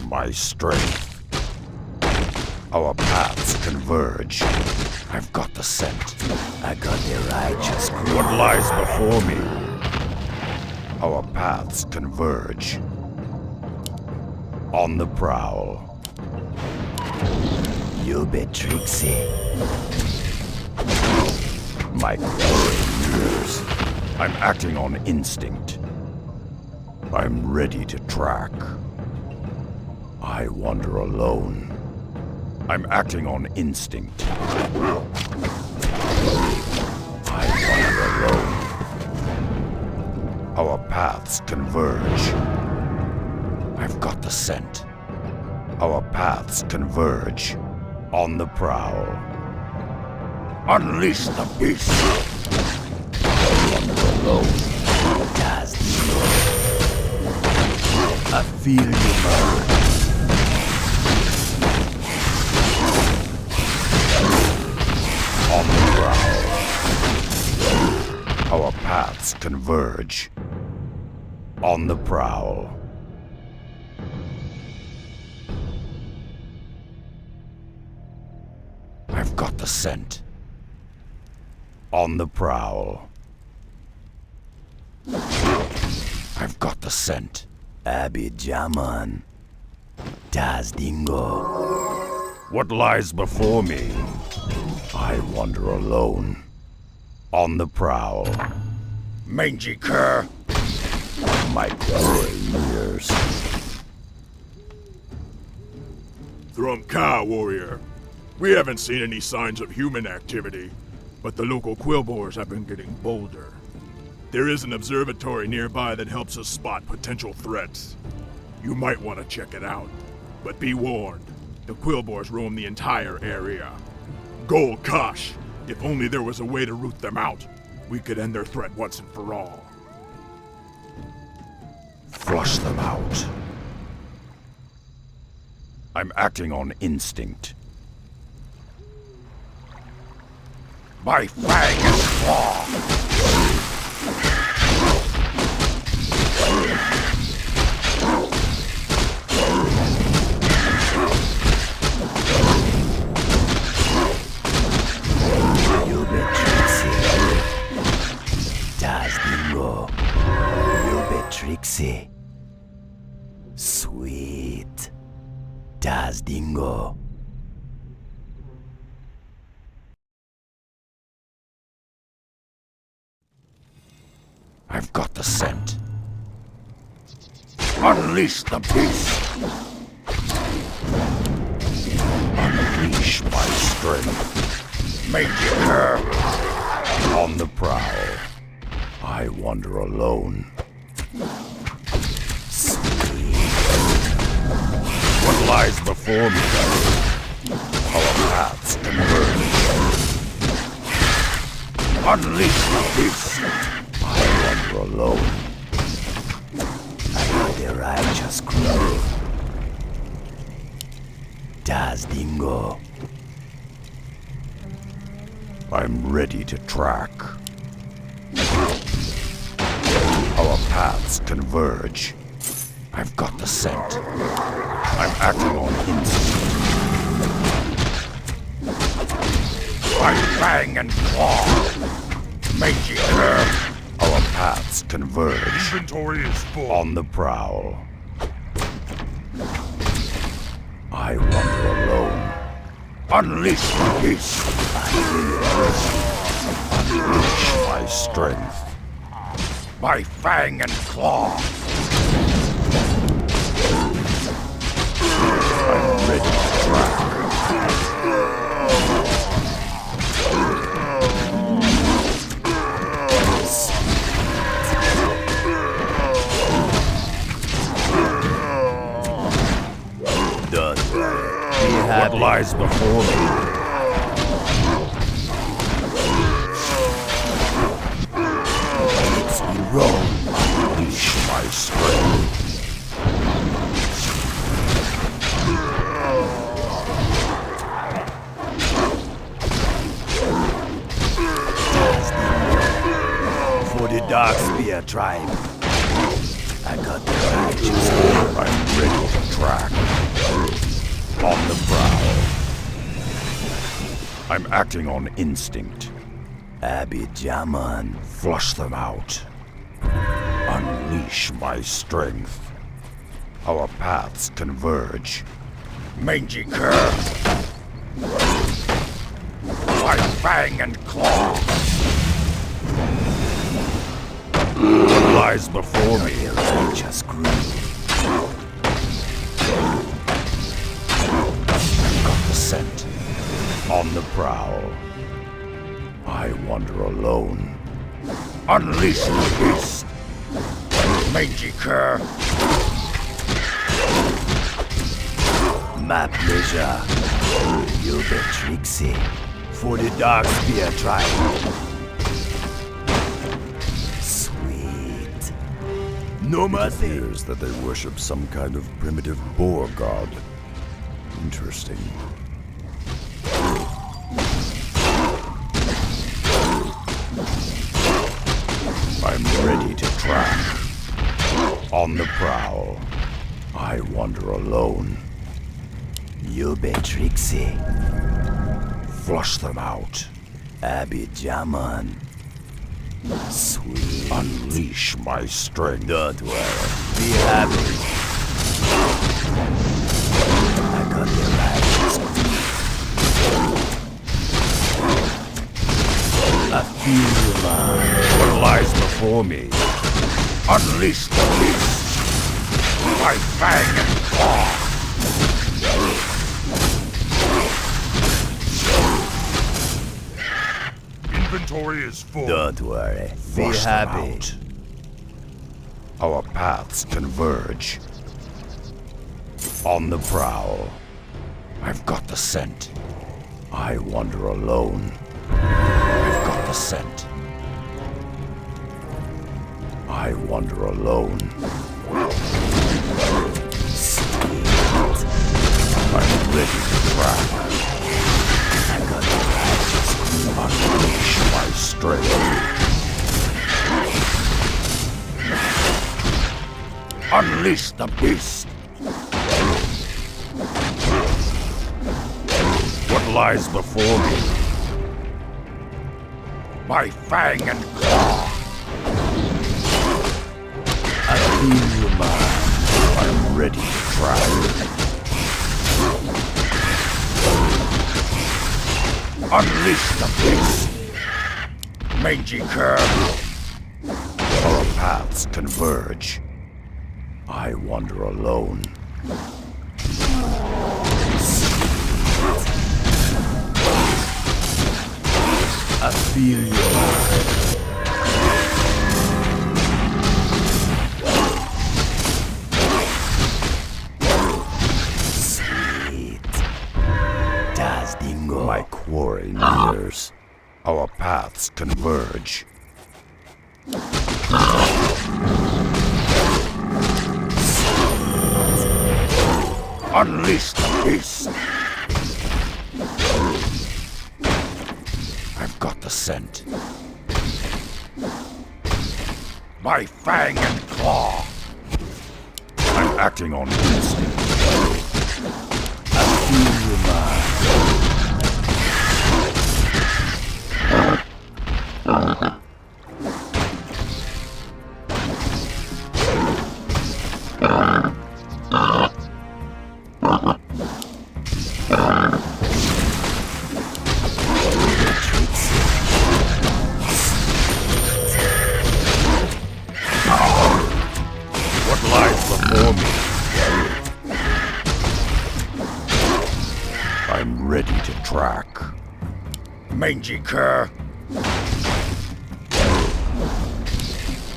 My strength. Our paths converge. I've got the scent. I got the righteous. What lies before me? Our paths converge. On the prowl. You be tricksy. My quarry nears. I'm acting on instinct. I'm ready to track. I wander alone. I'm acting on instinct. I wander alone. Our paths converge. I've got the scent. Our paths converge. On the prowl. Unleash the beast! I wander alone. Does I feel you, man. On the prowl. Our paths converge. On the prowl. I've got the scent. On the prowl. I've got the scent. Abidjaman. Das Dingo. What lies before me? I wander alone. On the prowl. Mangy cur! My quarry nears. Thrumka, warrior. We haven't seen any signs of human activity, but the local quillboars have been getting bolder. There is an observatory nearby that helps us spot potential threats. You might want to check it out, but be warned, the quillboars roam the entire area. Gol Kosh, if only there was a way to root them out, we could end their threat once and for all. Flush them out. I'm acting on instinct. By fang and claw! You be tricksy. Das Dingo. You be tricksy. Sweet. Das Dingo. I've got the scent. Unleash the beast! Unleash my strength. Make it her! On the prowl. I wander alone. Sweet. What lies before me? Our paths converge. Unleash the beast! I wander alone. I heard the righteous cry. Das Dingo. I'm ready to track. Our paths converge. I've got the scent. I'm acting on instinct. I fang and claw. Mangy curve. Our paths converge. Inventory is full. On the prowl. I wander alone. Unleash the beast. Unleash my strength. My fang and claw. I'm ready to track. Done. What lies before me? It's wrong. Unleash my strength. For the Dark Spear tribe. I got the righteous. I'm ready to track. On the prowl. I'm acting on instinct. Abidjaman. Flush them out. Unleash my strength. Our paths converge. Mangy curve. I fang and claw. What lies before me? Just grew. Got the scent. On the prowl. I wander alone. Unleash the beast. Mangy cur. My pleasure. You'll be tricksy. For the Dark Spear tribe. Sweet. No more appears that they worship some kind of primitive boar god. Interesting. I'm ready to track. On the prowl. I wander alone. You be tricksy. Flush them out. Abidjaman. Sweet. Unleash my strength. Don't worry. Be happy. I got the righteous. I feel you, man. What lies before me? Unleash the beast. My fang and claw. Inventory is full. Don't worry. Be happy. Our paths converge. On the prowl. I've got the scent. I wander alone. I've got the scent. I wander alone. Sweet. I'm ready to track. I got the righteous. Unleash my strength. Unleash the beast. What lies before me? My fang and claw. I feel you, man. I'm ready to try. Unleash the beast. Mangy curve. Our paths converge. I wander alone. I feel you. Sweet. Das Dingo. My quarry nears. Our paths paths converge. Unleash the beast! I've got the scent. My fang and claw! I'm acting on instinct. I feel your mind. What lies before me? I'm ready to track. Mangy cur!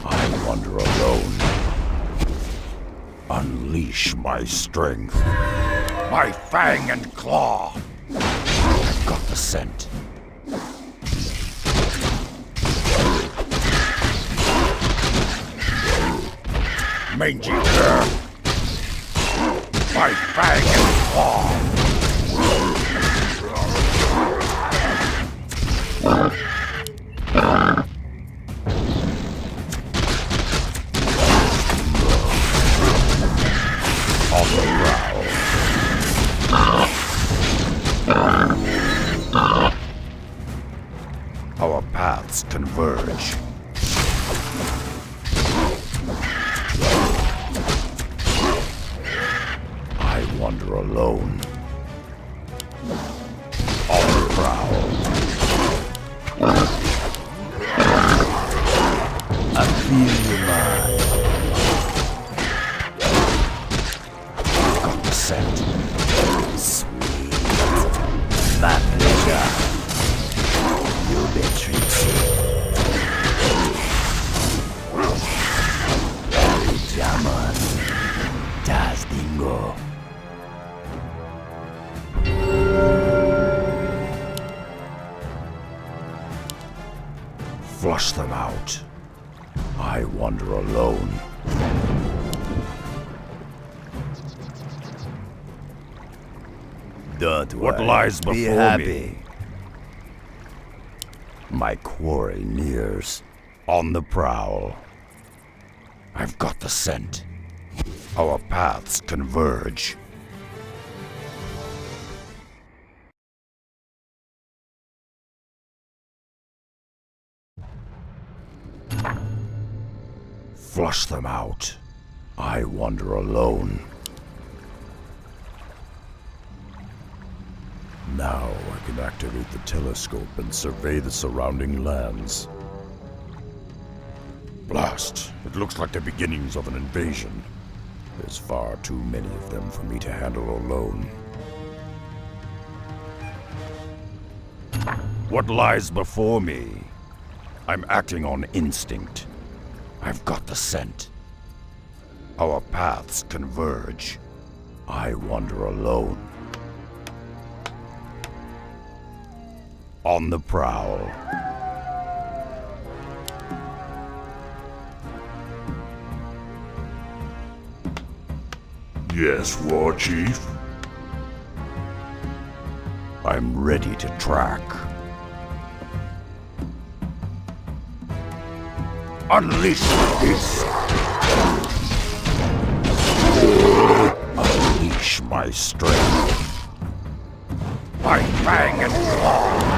I wander alone. Unleash my strength. My fang and claw! I've got the scent. Mangy cur! My fang and claw! On the prowl. Our paths converge. I wander alone. On the prowl. I feel your mind. Got the scent. Sweet. My pleasure. You'll be treated. Jaman. Das Dingo. Flush them out. I wander alone. Don't What worry. lies Be before happy. me? My quarry nears. On the prowl. I've got the scent. Our paths converge. Flush them out. I wander alone. Now I can activate the telescope and survey the surrounding lands. Blast! It looks like the beginnings of an invasion. There's far too many of them for me to handle alone. What lies before me? I'm acting on instinct. I've got the scent. Our paths converge. I wander alone. On the prowl. Yes, War Chief? I'm ready to track. Unleash the beast! Unleash my strength. My fang and claw!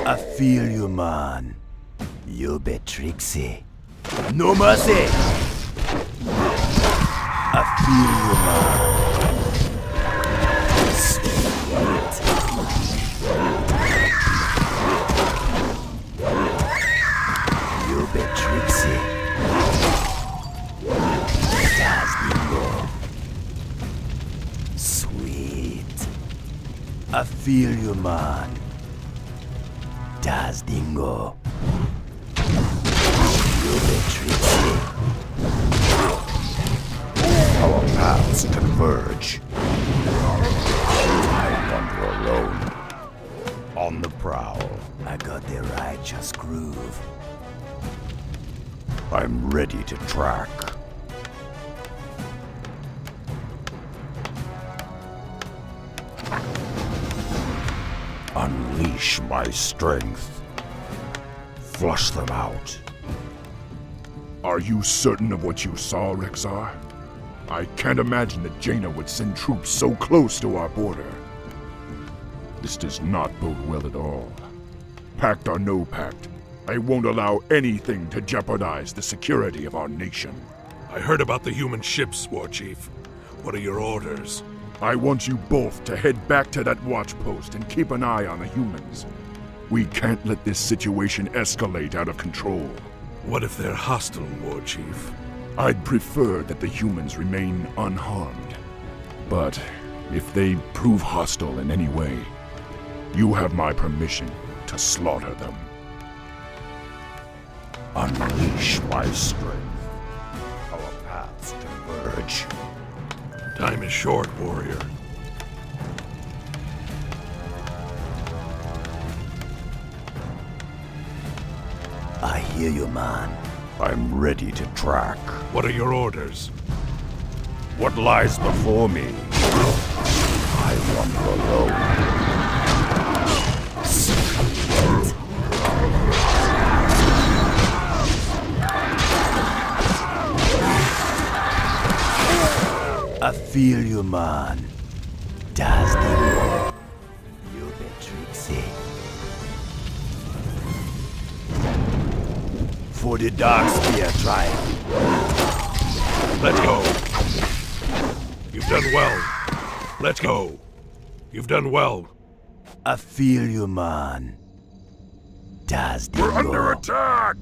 I feel you, man. You be tricksy. No mercy! I feel you, man. You be tricksy. Das Dingo. Sweet. I feel you, man. Das Dingo. You be tricksy. Our paths converge. I wander alone. On the prowl. I got the righteous groove. I'm ready to track. Unleash my strength. Flush them out. Are you certain of what you saw, Rexar? I can't imagine that Jaina would send troops so close to our border. This does not bode well at all. Pact or no pact, I won't allow anything to jeopardize the security of our nation. I heard about the human ships, War Chief. What are your orders? I want you both to head back to that watch post and keep an eye on the humans. We can't let this situation escalate out of control. What if they're hostile, War Chief? I'd prefer that the humans remain unharmed. But if they prove hostile in any way, you have my permission to slaughter them. Unleash my strength. Our paths converge. Time is short, warrior. I hear you, man. I'm ready to track. What are your orders? What lies before me? I wander alone. I feel you, man. Das Ding. You bit tricksy. For the Dark Spear trial. Let's go. You've done well. Let's go. You've done well. I feel you, man. Das Ding. We're under attack!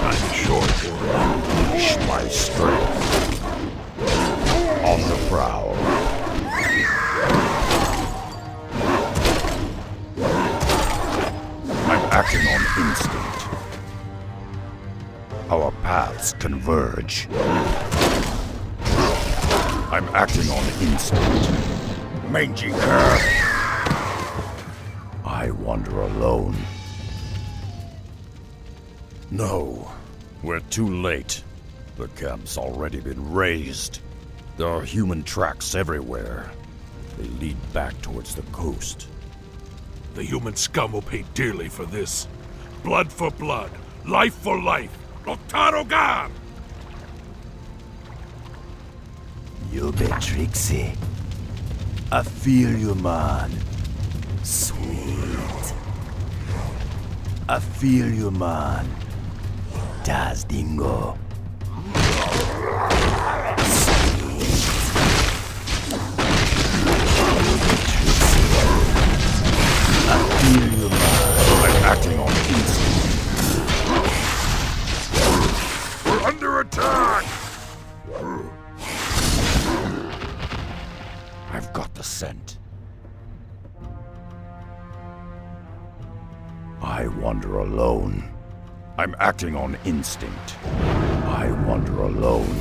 Time is short, warrior. Unleash my strength. On the prowl. I'm acting on instinct. Our paths converge. I'm acting on instinct. Mangy cur. I wander alone. No, we're too late. The camp's already been razed. There are human tracks everywhere. They lead back towards the coast. The human scum will pay dearly for this. Blood for blood. Life for life. Durotar Gan! You bit tricksy. I feel you, man. Sweet. I feel you, man. Das Dingo. I feel you, man. I'm acting on instinct. We're under attack! I've got the scent. I wander alone. I'm acting on instinct. I wander alone.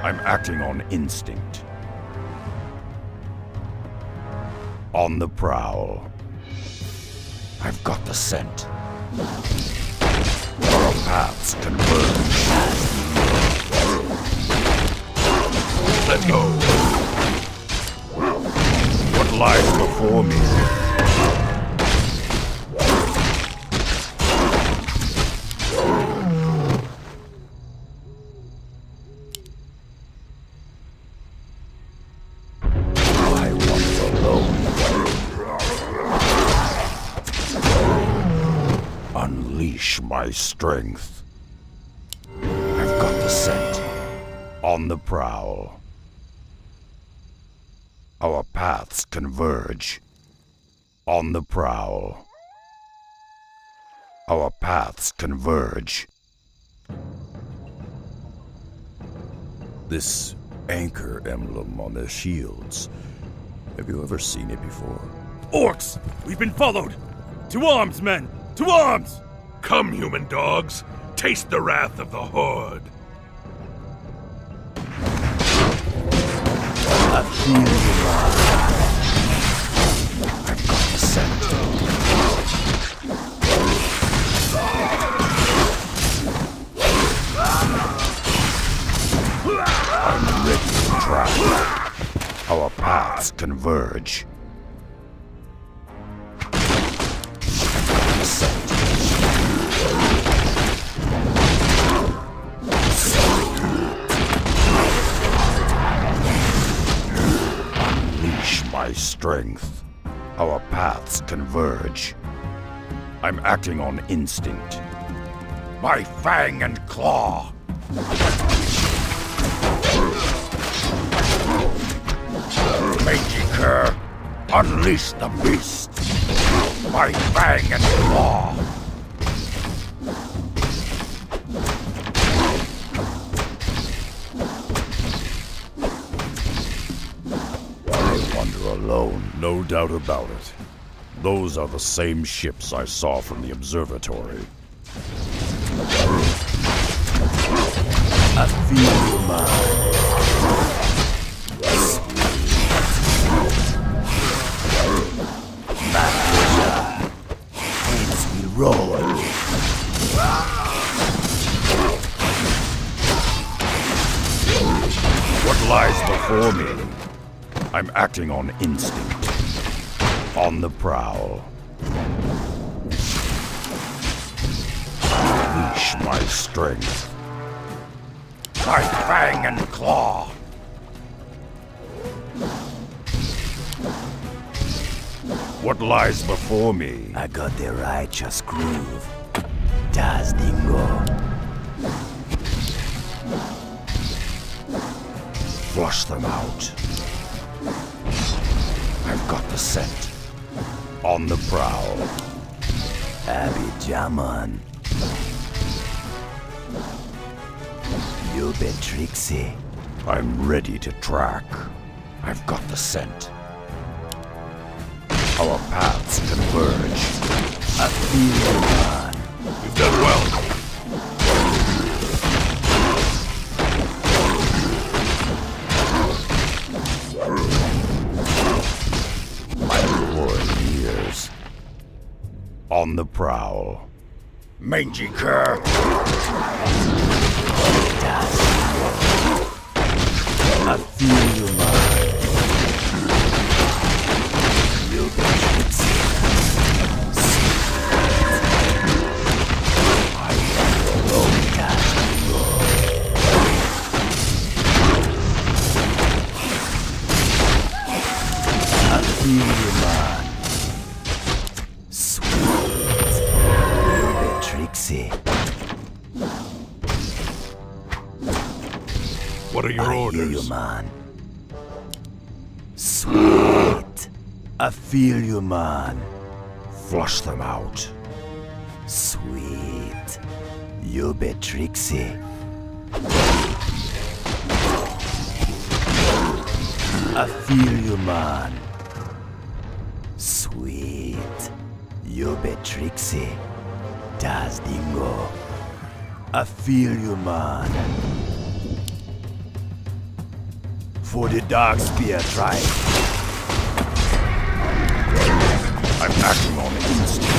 I'm acting on instinct. On the prowl. I've got the scent. Our paths converge. Let's go. What lies before me? I wander alone. Unleash my strength. I've got the scent. On the prowl. Our paths converge. On the prowl. Our paths converge. This anchor emblem on their shields. Have you ever seen it before? Orcs! We've been followed! To arms, men! To arms! Come, human dogs. Taste the wrath of the Horde. I feel you, I've got the scent. I'm ready to try. Our paths converge. Unleash my strength. Our paths converge. I'm acting on instinct. My fang and claw. Mangy cur, unleash the beast. My fang and claw. I wander alone. No doubt about it. Those are the same ships I saw from the observatory. I feel your mind. My pleasure. Hence we roll. What lies before me? I'm acting on instinct. On the prowl. Unleash my strength. My fang and claw. What lies before me? I got the righteous groove. Das Dingo. Flush them out. I've got the scent. On the prowl. Abidjaman. You been tricksy. I'm ready to track. I've got the scent. Our paths converge. I feel you, man. You've done well. My reward years. On the prowl. Mangy cur. I feel you, man. You been tricksy. I am alone, I feel you, man. Sweet. You been tricksy. What are your I orders? hear you, man. Sweet. I feel you, man. Flush them out. Sweet. You be tricksy. I feel you, man. Sweet. You be tricksy. Das Dingo. I feel you, man. For the Dark Spear tribe. I'm acting on instinct.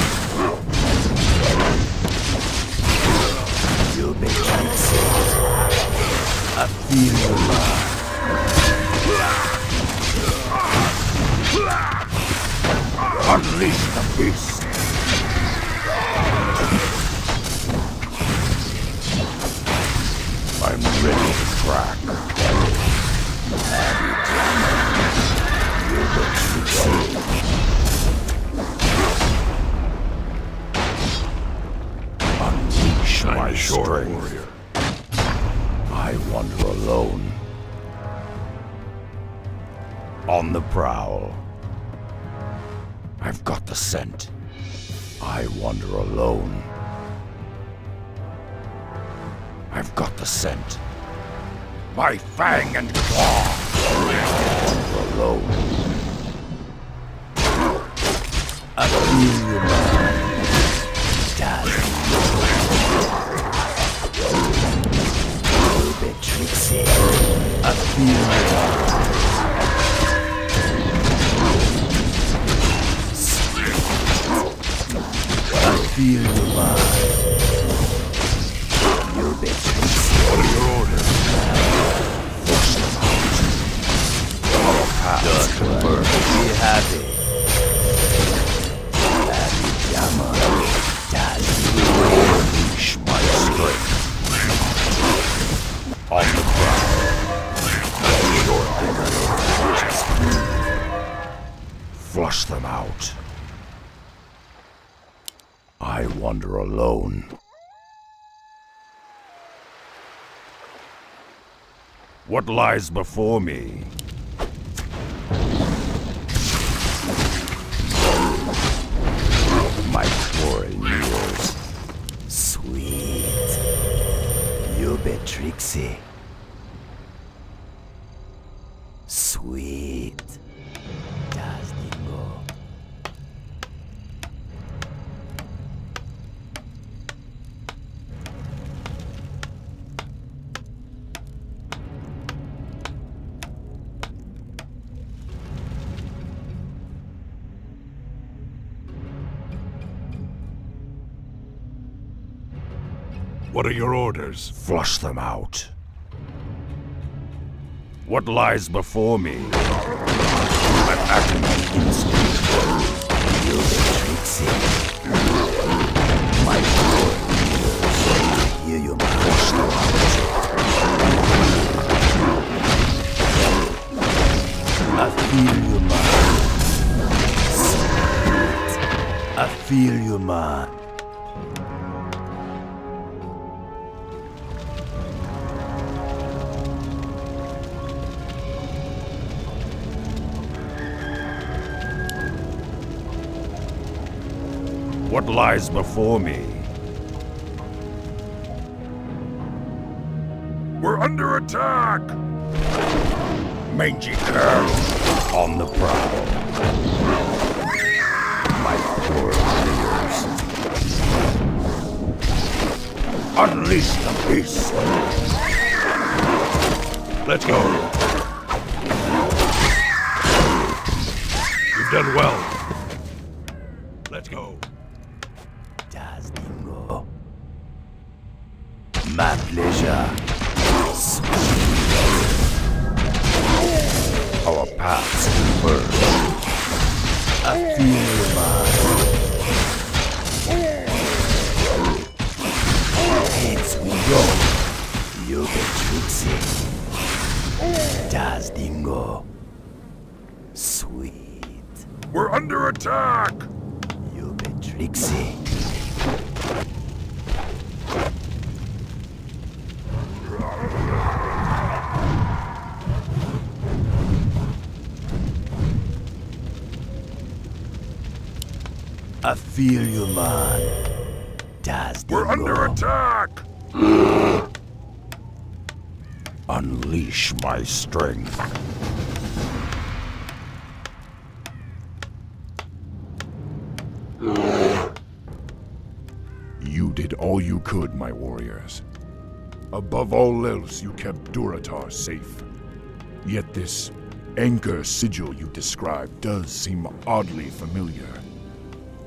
You be tricksy. I feel you, man. Unleash the beast. I'm ready to track. You be tricksy. Unleash my Shine short, strength. warrior. I wander alone. On the prowl. I've got the scent. I wander alone. I've got the scent. My fang and claw. I wander alone. I feel you, man. Trixie. I feel I feel your mind. You bet Trixie. What are your orders? Our paths converge. Be happy. Happy Jama. Unleash my strength. On the ground. Flush them out. I wander alone. What lies before me? My quarry years. Sweet. You bet Trixie. Sweet. Das Dingo. What are your orders? Flush them out. What lies before me? I'm acting on instinct. You bet Trixie. My boy, hear you flush them out. I feel you, man. Sweet. I feel you, man. What lies before me? We're under attack! Mangy cur on the prowl. My poor ears. Unleash the beast. Let's go. You've done well. Let's go. Das Dingo. My pleasure. Our paths converge. I feel your mind. Hence we go. You bet Trixie. Das Dingo. Sweet. We're under attack! You bet Trixie. I feel you, man. Das Dingo. We're under attack! Unleash my strength. You did all you could, my warriors. Above all else, you kept Durotar safe. Yet this anchor sigil you described does seem oddly familiar.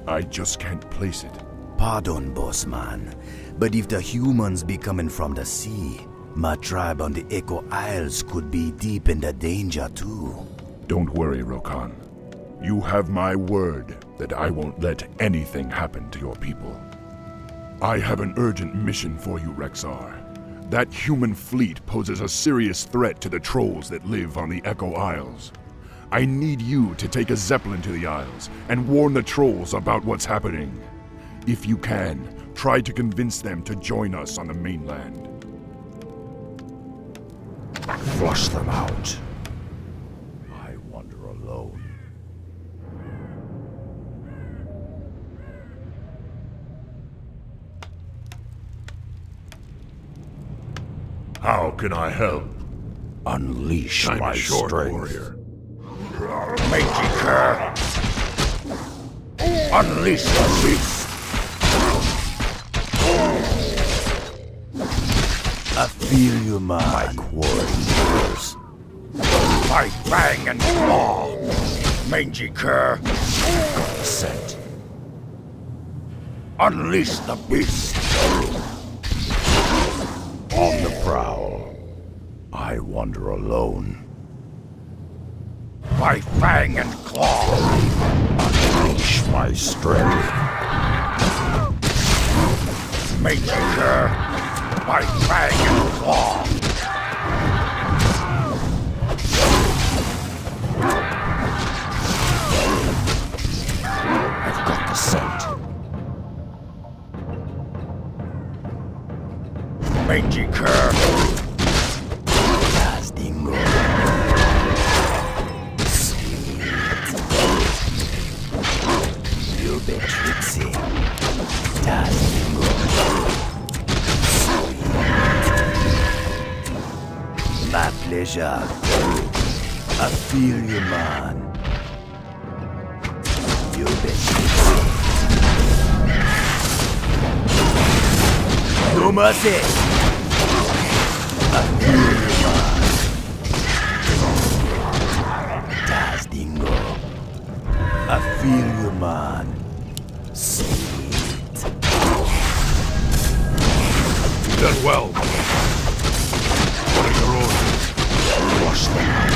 I just can't place it. Pardon, boss man, but if the humans be coming from the sea, my tribe on the Echo Isles could be deep in the danger too. Don't worry, Rokan. You have my word that I won't let anything happen to your people. I have an urgent mission for you, Rexar. That human fleet poses a serious threat to the trolls that live on the Echo Isles. I need you to take a zeppelin to the Isles and warn the trolls about what's happening. If you can, try to convince them to join us on the mainland. Flush them out. I wander alone. How can I help? Unleash Time my is short, strength. warrior. Mangy cur. Unleash the beast. I feel you, my quarry years. My fang and claw! Mangy cur! I've got the scent. Unleash the beast! On the prowl, I wander alone. My fang and claw! Unleash my strength. Mangy cur! My fang and claw! I've got the scent. Mangy cur! Das Dingo. Sweet. You bet Trixie. Das Dingo. Sweet. My pleasure. I feel you, man. You bet Trixie. No mercy. I feel you, man. Das Dingo. I feel you, man. Sweet. You've done well. What are your orders? Wash them out.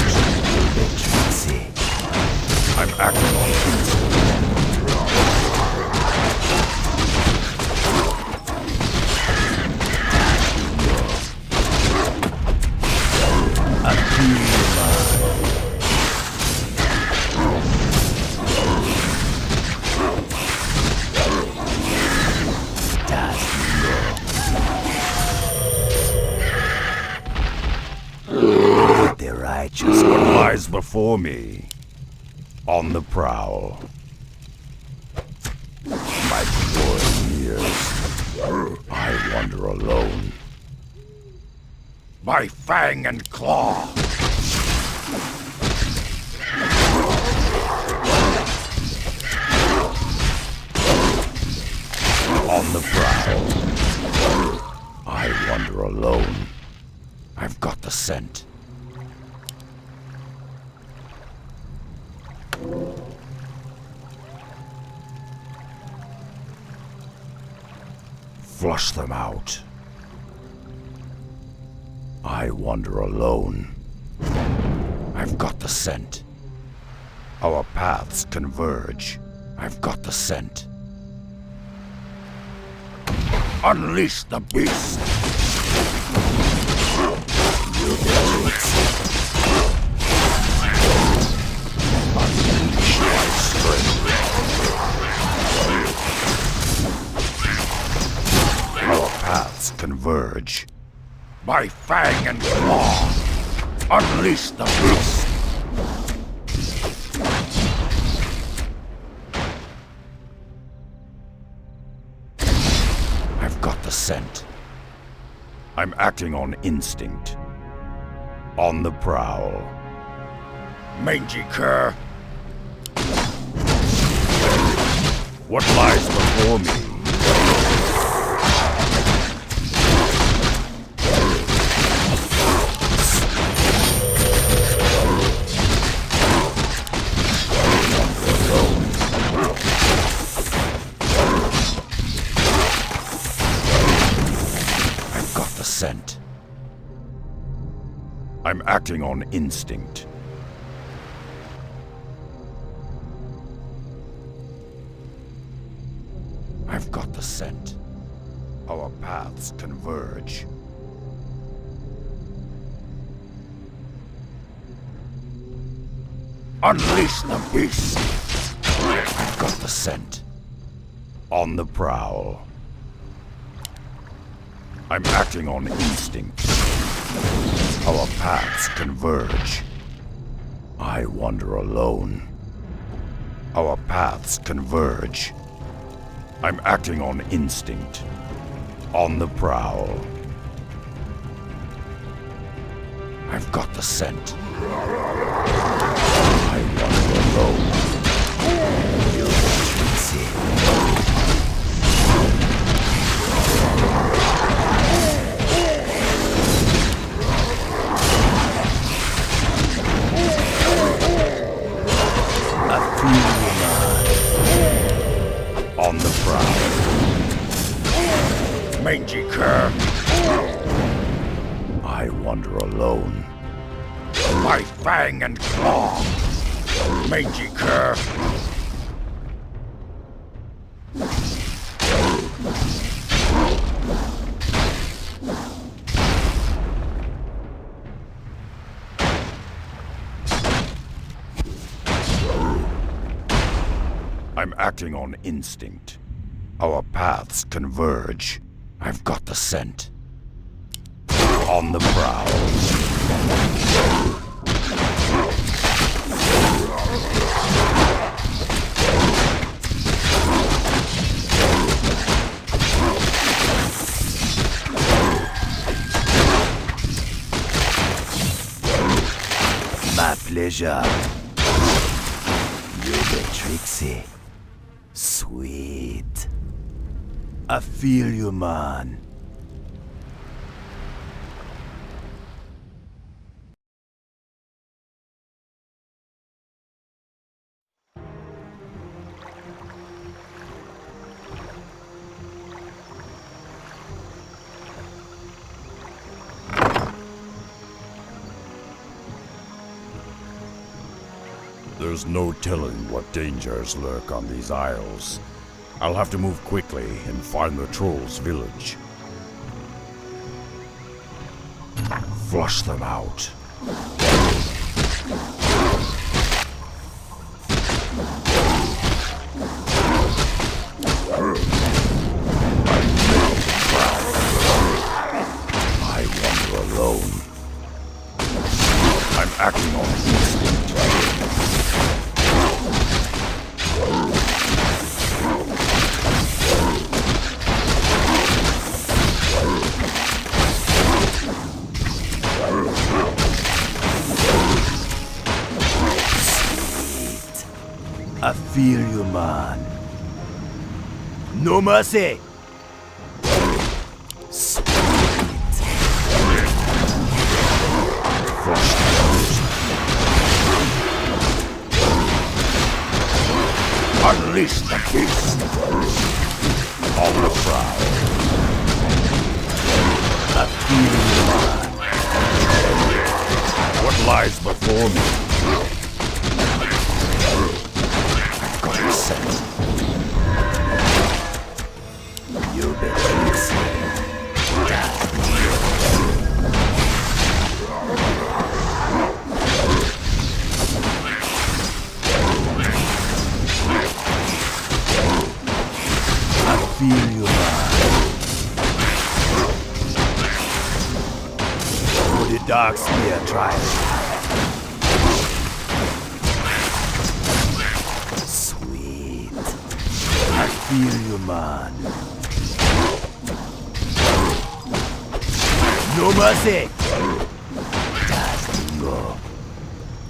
You bet Trixie. I'm acting on instinct. I feel you, man. Das Dingo. The righteous What one lies before me? On the prowl. my poor years. I wander alone. My fang and claw! On the prowl. I wander alone. I've got the scent. Flush them out. I wander alone. I've got the scent. Our paths converge. I've got the scent. Unleash the beast! You bet Trixie. Unleash my strength. Our paths converge. My fang and claw! Unleash the beast! I've got the scent. I'm acting on instinct. On the prowl. Mangy cur! What lies before me? Scent. I'm acting on instinct. I've got the scent. Our paths converge. Unleash the beast! I've got the scent. On the prowl. I'm acting on instinct. Our paths converge. I wander alone. Our paths converge. I'm acting on instinct. On the prowl. I've got the scent. I wander alone. You Trixie. I wander alone. My fang and claw! Mangy cur! I'm acting on instinct. Our paths converge. I've got the scent. On the prowl. My pleasure. You're the Trixie. Sweet. I feel you, man. There's no telling what dangers lurk on these isles. I'll have to move quickly and find the trolls' village. Flush them out. I wander alone. I'm acting on instinct. I feel you, man. No mercy! Sweet. Unleash the beast! On the prowl. I feel you, man. What lies before me? You bitches. I feel you, man. For the dark spear, try it. I feel you, man. No mercy! Go.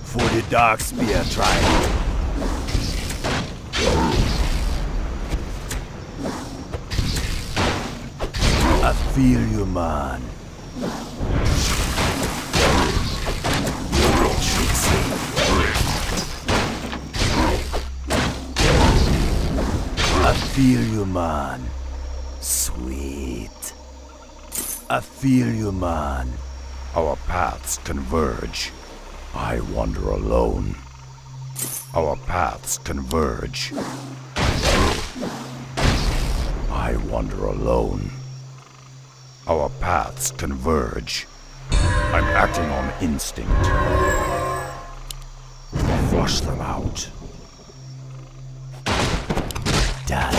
For the dark spear, try it. I feel you, man. You're Trixie. I feel you, man. Sweet. I feel you, man. Our paths converge. I wander alone. Our paths converge. I wander alone. Our paths converge. I'm acting on instinct. Flush them out. Die.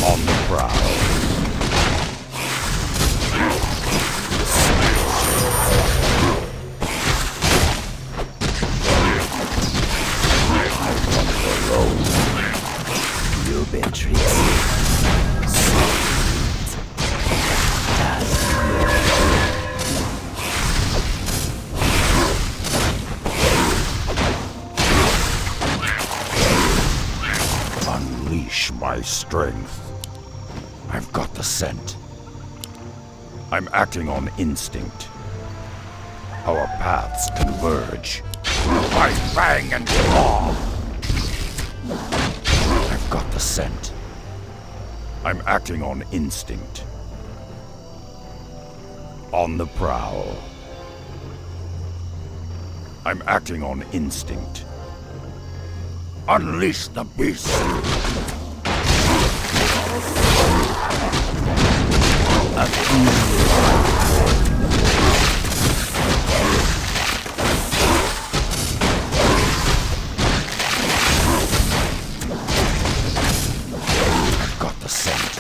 On the prowl. I wander alone. You've been Trixie. Sweet. Unleash my strength. I've got the scent. I'm acting on instinct. Our paths converge. My fang and claw! I've got the scent. I'm acting on instinct. On the prowl. I'm acting on instinct. Unleash the beast! I I've got the scent.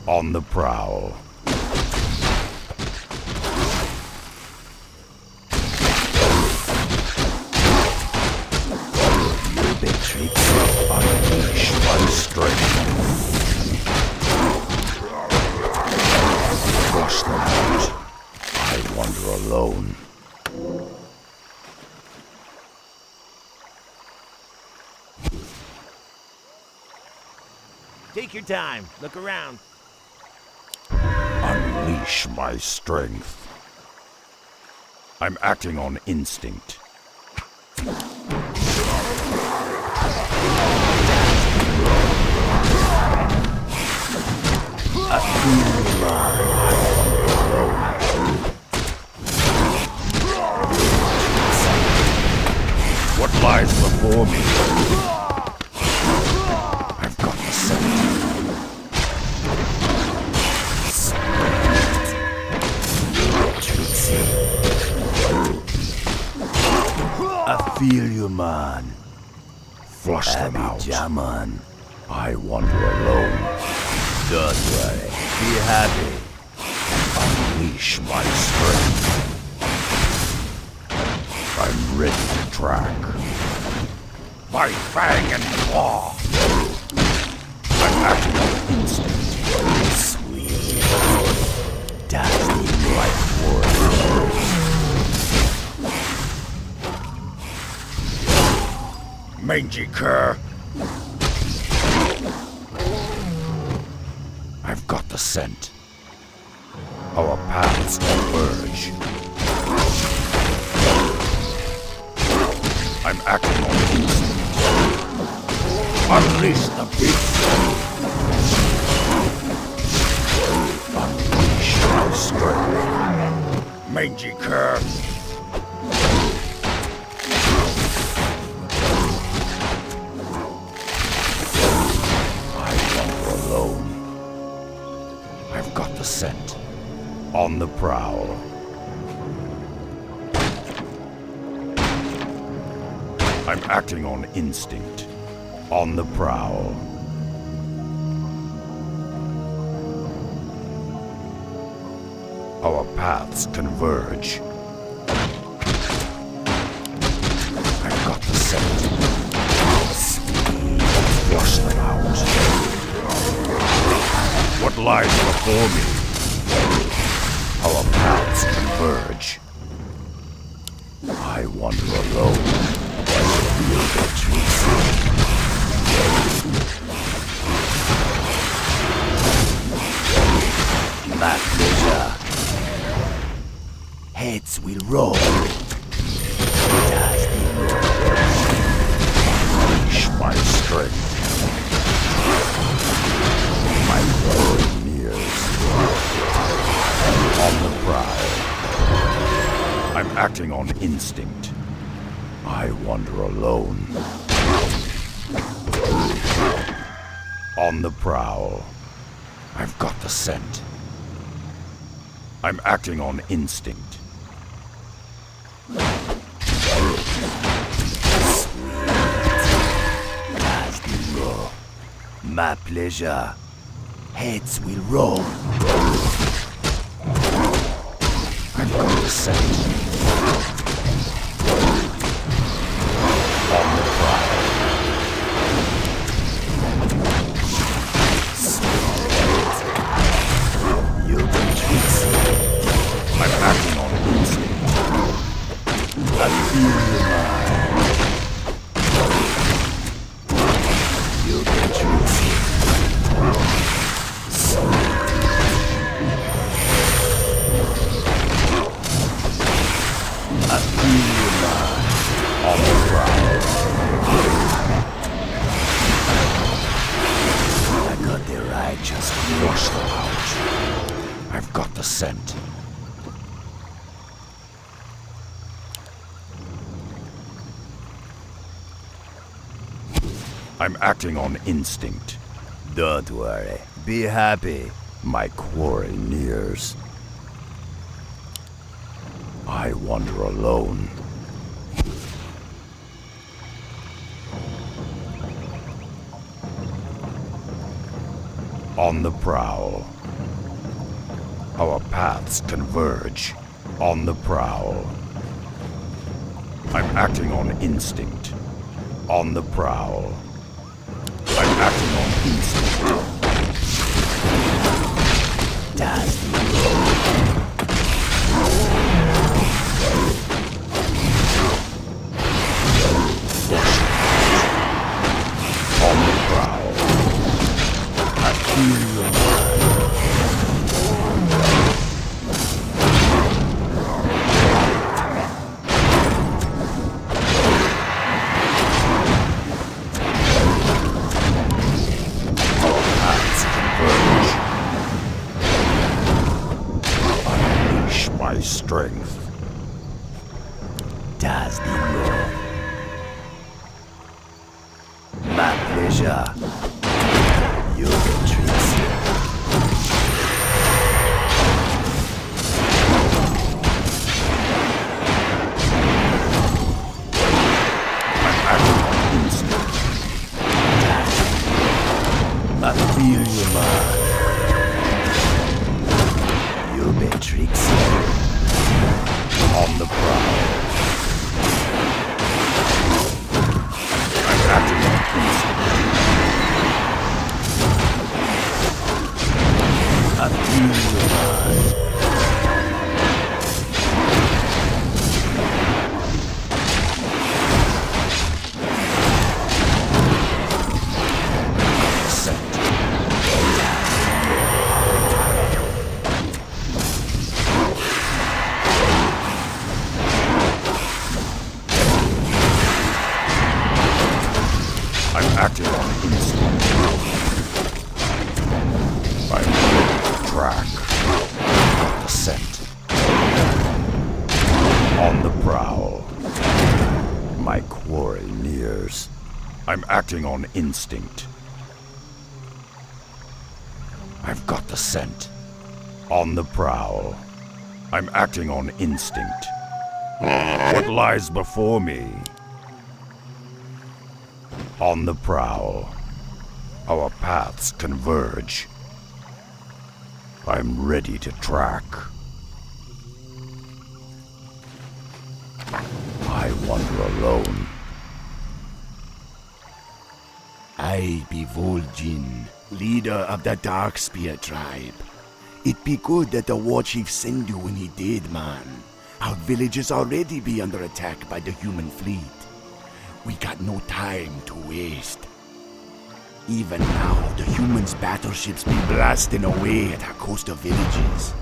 On the prowl. Unleash my strength. Flush them out. I wander alone. Take your time. Look around. Unleash my strength. I'm acting on instinct. What lies before me? I've got the scent. I feel you, man. Flush them out. Man. I wander alone. Don't worry. Be happy. Unleash my strength. I'm ready to track. My fang and claw. I'm acting on instinct. Sweet. Dazzling like warriors. Mangy cur. I've got the scent. Our paths converge. I'm acting on instinct. Unleash the beast. Unleash my strength. Mangy cur. I've got the scent. On the prowl. I'm acting on instinct. On the prowl. Our paths converge. I've got the scent. Sweet. Flush them out. What lies before me? Our paths converge. I wander alone. Feel the truth. My pleasure. Heads will roll. Unleash my strength. My roaring nears. On the prowl. I'm acting on instinct. I wander alone. On the prowl. I've got the scent. I'm acting on instinct. My pleasure. Heads will roll. I've got the scent. On the prowl. You'll be easy. I'm acting on instinct. I feel your mind. You'll get juicy. I feel your mind. On the prowl. I got the right, just flush them out. I've got the scent. I'm acting on instinct. Don't worry. Be happy. My quarry nears. I wander alone. On the prowl. Our paths converge. On the prowl. I'm acting on instinct. On the prowl. I'm acting on instinct. On the prowl. I feel your mind. Our paths converge. Unleash my strength. Das Dingo. My pleasure. You can treat you. I'm acting on instinct. I feel your mind. You been tricks. On the prowl. I'm acting on instinct. I feel your mind. Scent. I'm acting on instinct. I'm ready to track. The scent. On the prowl. My quarry nears. I'm acting on instinct. I've got the scent. On the prowl. I'm acting on instinct. What lies before me? On the prowl. Our paths converge. I'm ready to track. I wander alone. I be Vol'jin, leader of the Darkspear tribe. It be good that the war chief send you when he did, man. Our villages already be under attack by the human fleet. We got no time to waste. Even now, the humans' battleships be blasting away at our coastal villages.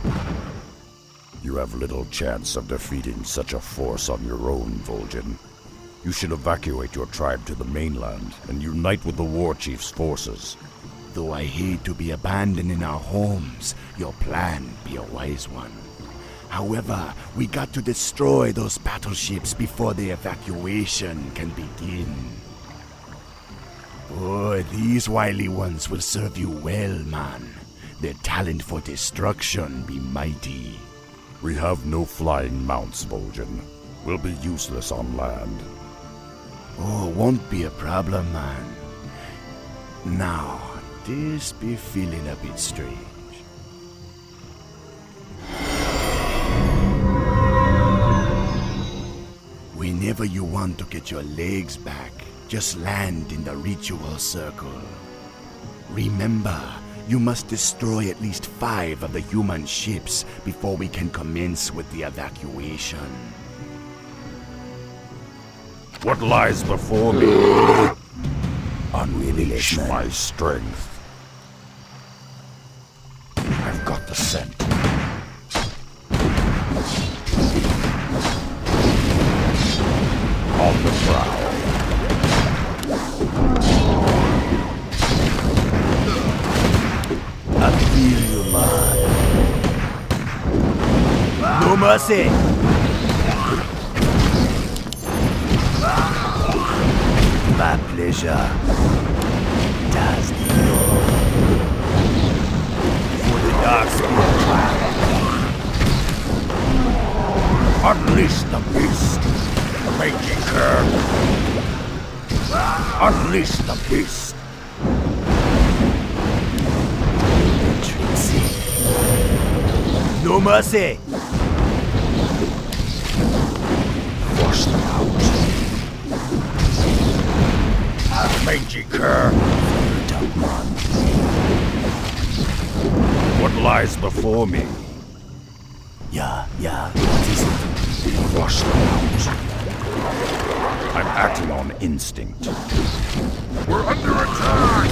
You have little chance of defeating such a force on your own, Vol'jin. You should evacuate your tribe to the mainland and unite with the war chief's forces. Though I hate to be abandoning our homes, your plan be a wise one. However, we got to destroy those battleships before the evacuation can begin. Oh, these wily ones will serve you well, man. Their talent for destruction be mighty. We have no flying mounts, Vol'jin. We'll be useless on land. Oh, won't be a problem, man. Now, this be feeling a bit strange. Whenever you want to get your legs back, just land in the ritual circle. Remember, you must destroy at least 5 of the human ships before we can commence with the evacuation. What lies before me? Unleash my strength. I've got the scent. On the prowl. I feel your mind. No mercy! My pleasure. Does for the dark spirit trial. Unleash the beast! Raging cur! Unleash the beast! No mercy! Force them out! Mangy cur! What lies before me? Yeah, what is it? Flush them out. I'm acting on instinct. We're under attack!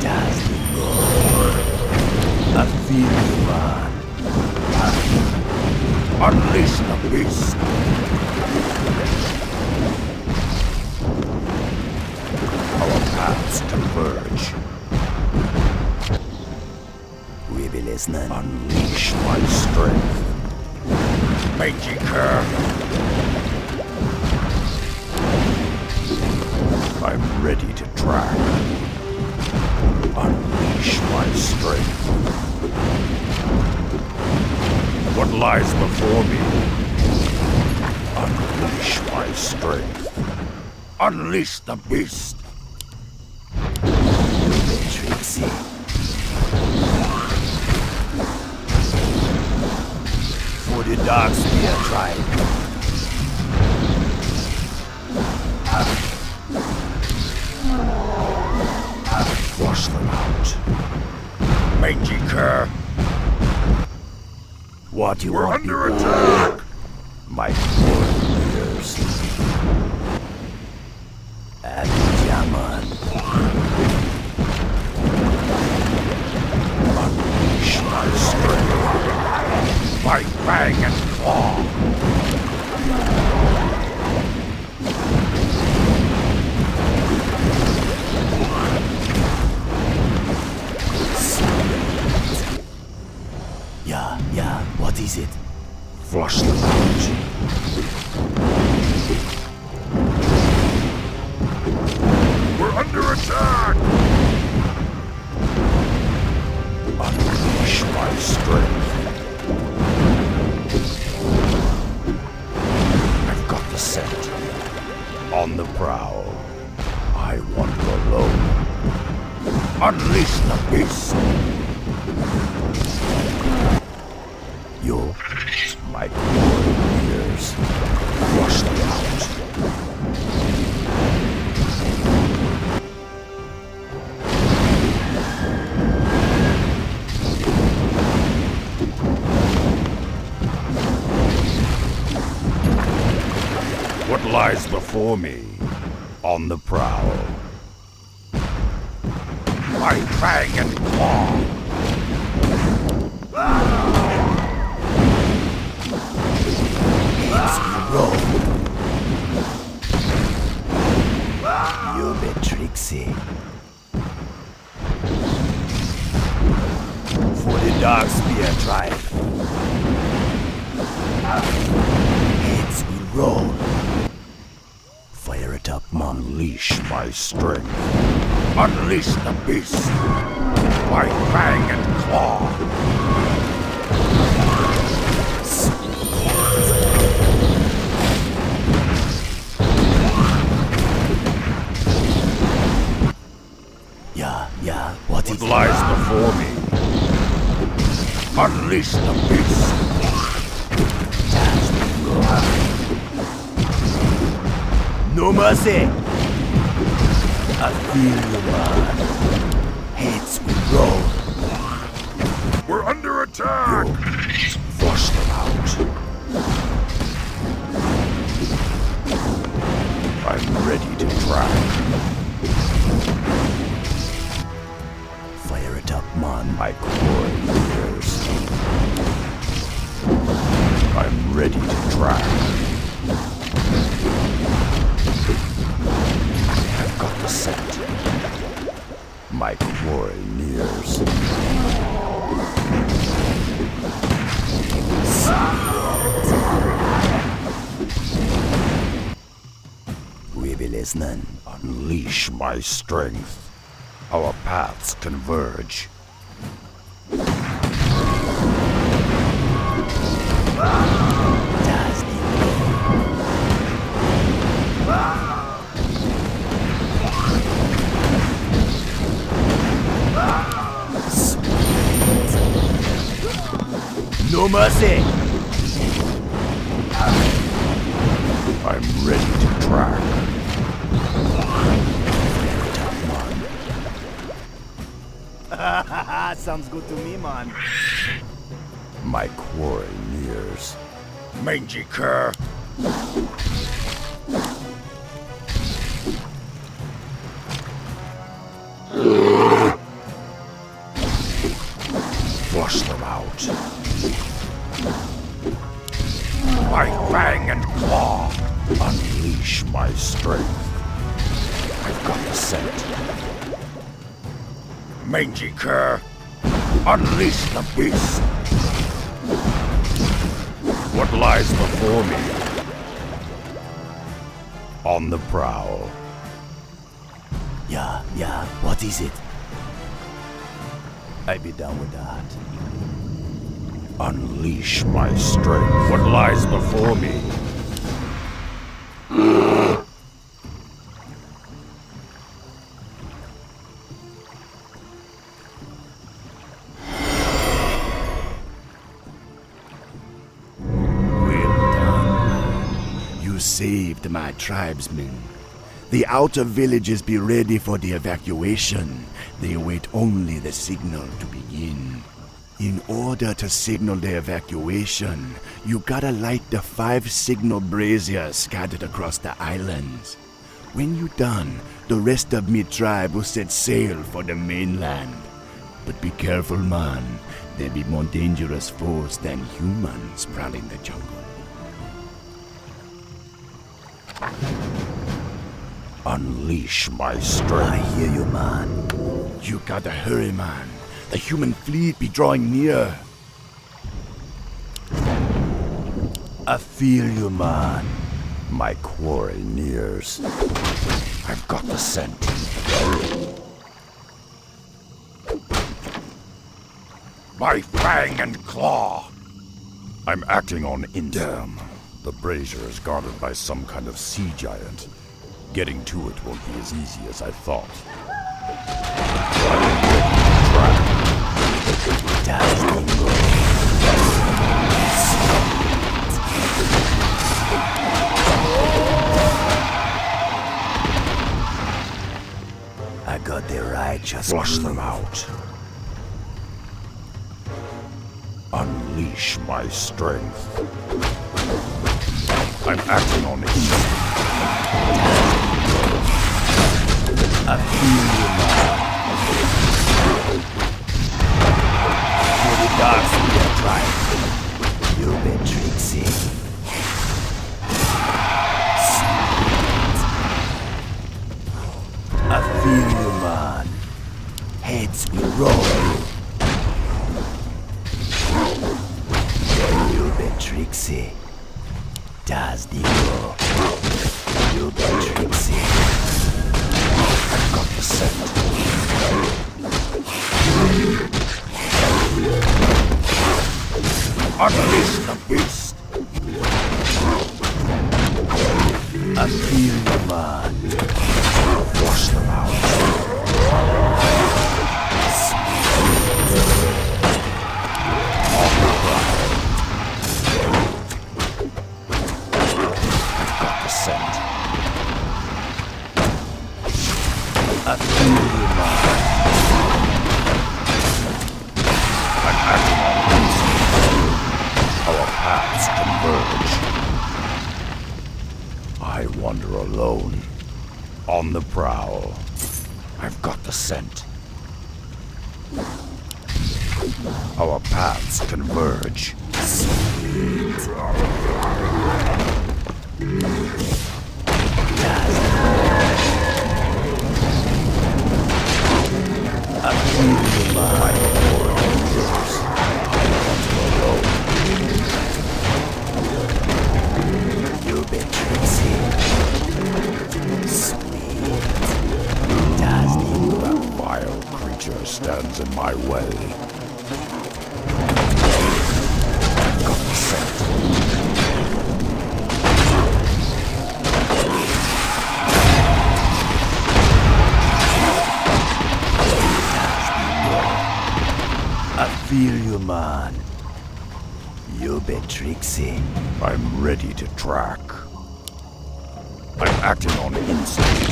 Does the Lord. I feel you, man. Unleash the beast! Our paths converge. We be listening. Unleash my strength. Mangy cur! I'm ready to track. Unleash my strength. What lies before me? Unleash my strength. Unleash the beast! Trixie. For the dark spear tribe. Flush them out. Mangy cur! What you We're want? under attack! My warriors. And Yaman. Unleash my strength. My fang and claw. Yeah, what is it? Flush them out. We're under attack! Unleash my strength. I've got the scent. On the prowl. I wander alone. Unleash the beast! You're my warriors. Flush them out. What lies before me? On the prowl. My fang and claw. Roll. You be Trixie. For the dark spear tribe. Heads will roll. Fire it up, man. Unleash my strength. Unleash the beast. My fang and claw. Yeah, what is What lies before me? Unleash the beast. No mercy! I feel you, man. Heads will roll. We're under attack! Flush them out. I'm ready to track. Fire it up, man. My warriors. I'm ready to track. I've got the scent. My quarry nears. We be listening. Unleash my strength. Our paths converge. No mercy! I'm ready to track. Sounds good to me, man. My quarry nears. Mangy cur! Flush them out. My fang and claw. Unleash my strength. I've got the scent. Mangy cur! Unleash the beast. What lies before me? On the prowl. Yeah, what is it? I be down with that. Unleash my strength. What lies before me? Saved my tribesmen. The outer villages be ready for the evacuation. They await only the signal to begin. In order to signal the evacuation, you gotta light the 5 signal braziers scattered across the islands. When you done, the rest of me tribe will set sail for the mainland. But be careful, man. There be more dangerous foes than humans prowling the jungle. Unleash my strength. I hear you, man. You gotta hurry, man. The human fleet be drawing near. I feel you, man. My quarry nears. I've got the scent. My fang and claw. I'm acting on instinct. The brazier is guarded by some kind of sea giant. Getting to it won't be as easy as I thought. I got the righteous. Flush them out. Unleash my strength. I'm acting on instinct. I feel you, man. For the dark spear tribe, you've been tricksy. I feel you, man. Heads will roll. You've been tricksy. Das Dingo. You've been tricksy. I've got the scent. Unleash the beast. I feel you, man. Flush them out. I've got the scent. I feel you, man. I'm acting on instinct. Our paths converge. I wander alone, on the prowl. I've got the scent. Our paths converge. creature stands in my way. Got the scent. I feel you, man. You be tricksy. I'm ready to track. I'm acting on instinct.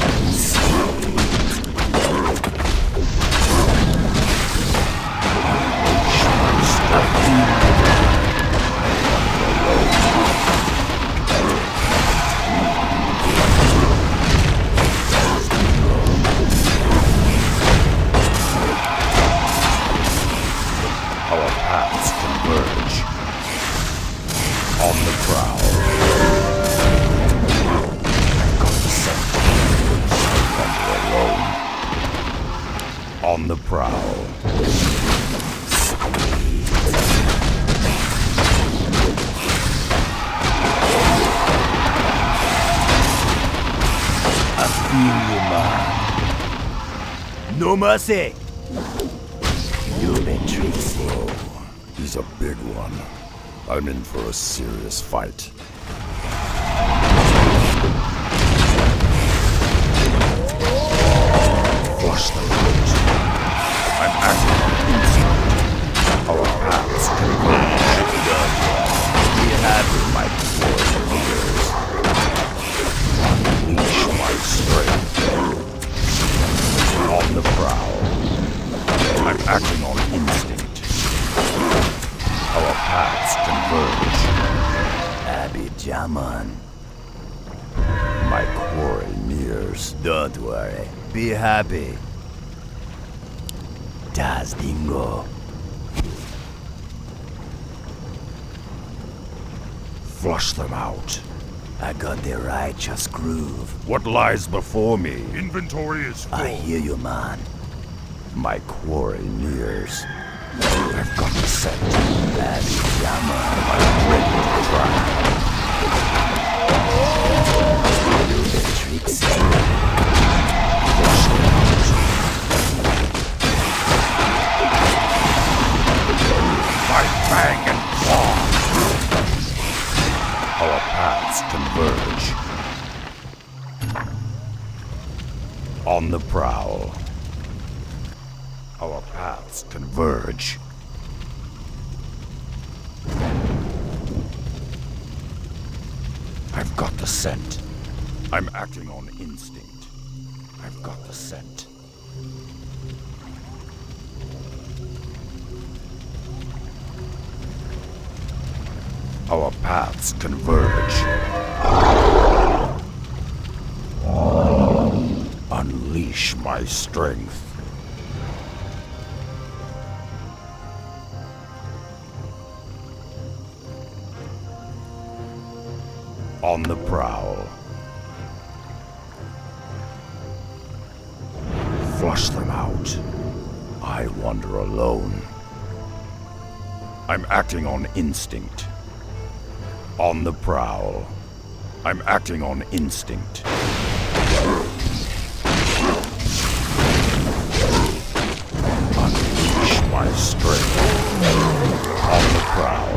Our paths converge. On the prowl. I got the scent. Wander alone. On the prowl. I feel you, man. No mercy. You been tricksy. Whoa, he's a big one. I'm in for a serious fight. Flush the root. I'm acting on instinct. Our paths converge. Be happy, my warriors. Unleash my strength. On the prowl. I'm acting on instinct. Our paths converge. Abby Jaman. My quarry nears. Don't worry. Be happy. Das Dingo. Flush them out. I got the righteous groove. What lies before me? Inventory is full. I hear you, man. My quarry nears. I've got the scent. Abby Yama, I'm ready to try. You the tricks. Flush them out. Fight, bang, and claw. Our paths converge. On the prowl. Our paths converge. I've got the scent. I'm acting on instinct. I've got the scent. Our paths converge. Unleash my strength. On the prowl. Flush them out. I wander alone. I'm acting on instinct. On the prowl. I'm acting on instinct. Unleash my strength. On the prowl.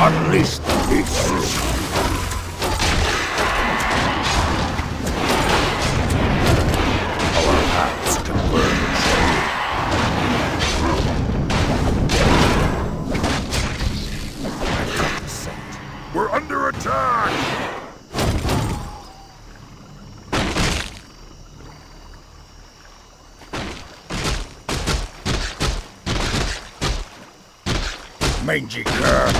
Unleash the beasts! Our paths converge. I've got the scent. We're under attack! Mangy cur!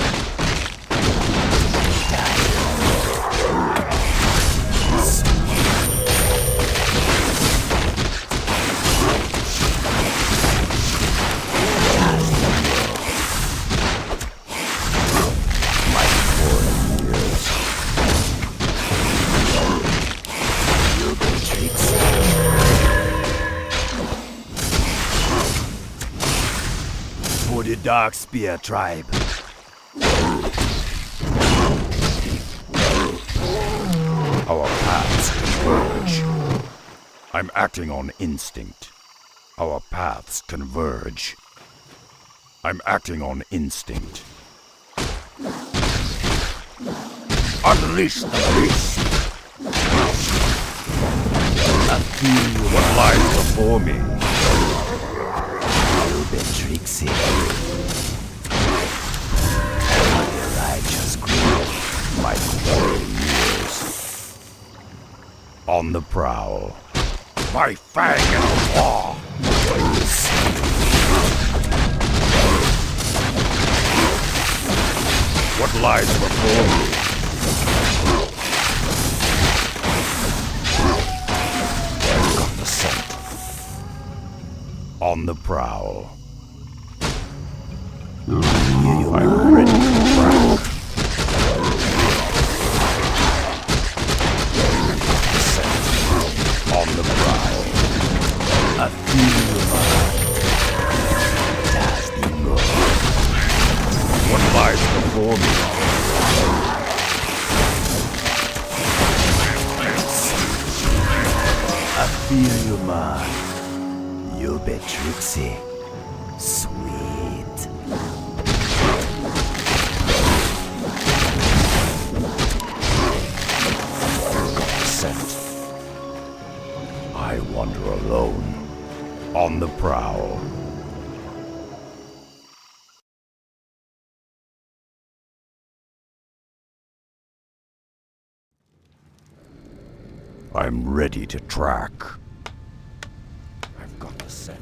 For the Dark Spear tribe. Our paths converge. I'm acting on instinct. Our paths converge. I'm acting on instinct. Unleash the beast! I feel what lies before me. You've been tricksy. Your righteous grew. My quarrel years. On the prowl. My fang and claw. What lies before me? I've got the scent. On the prowl. I'm ready to track. The scent. On the prowl. I feel Das Bingo. what lies before me. I feel you, man. You be tricksy. Sweet. Got the scent. I wander alone. On the prowl. I'm ready to track. I've got the scent.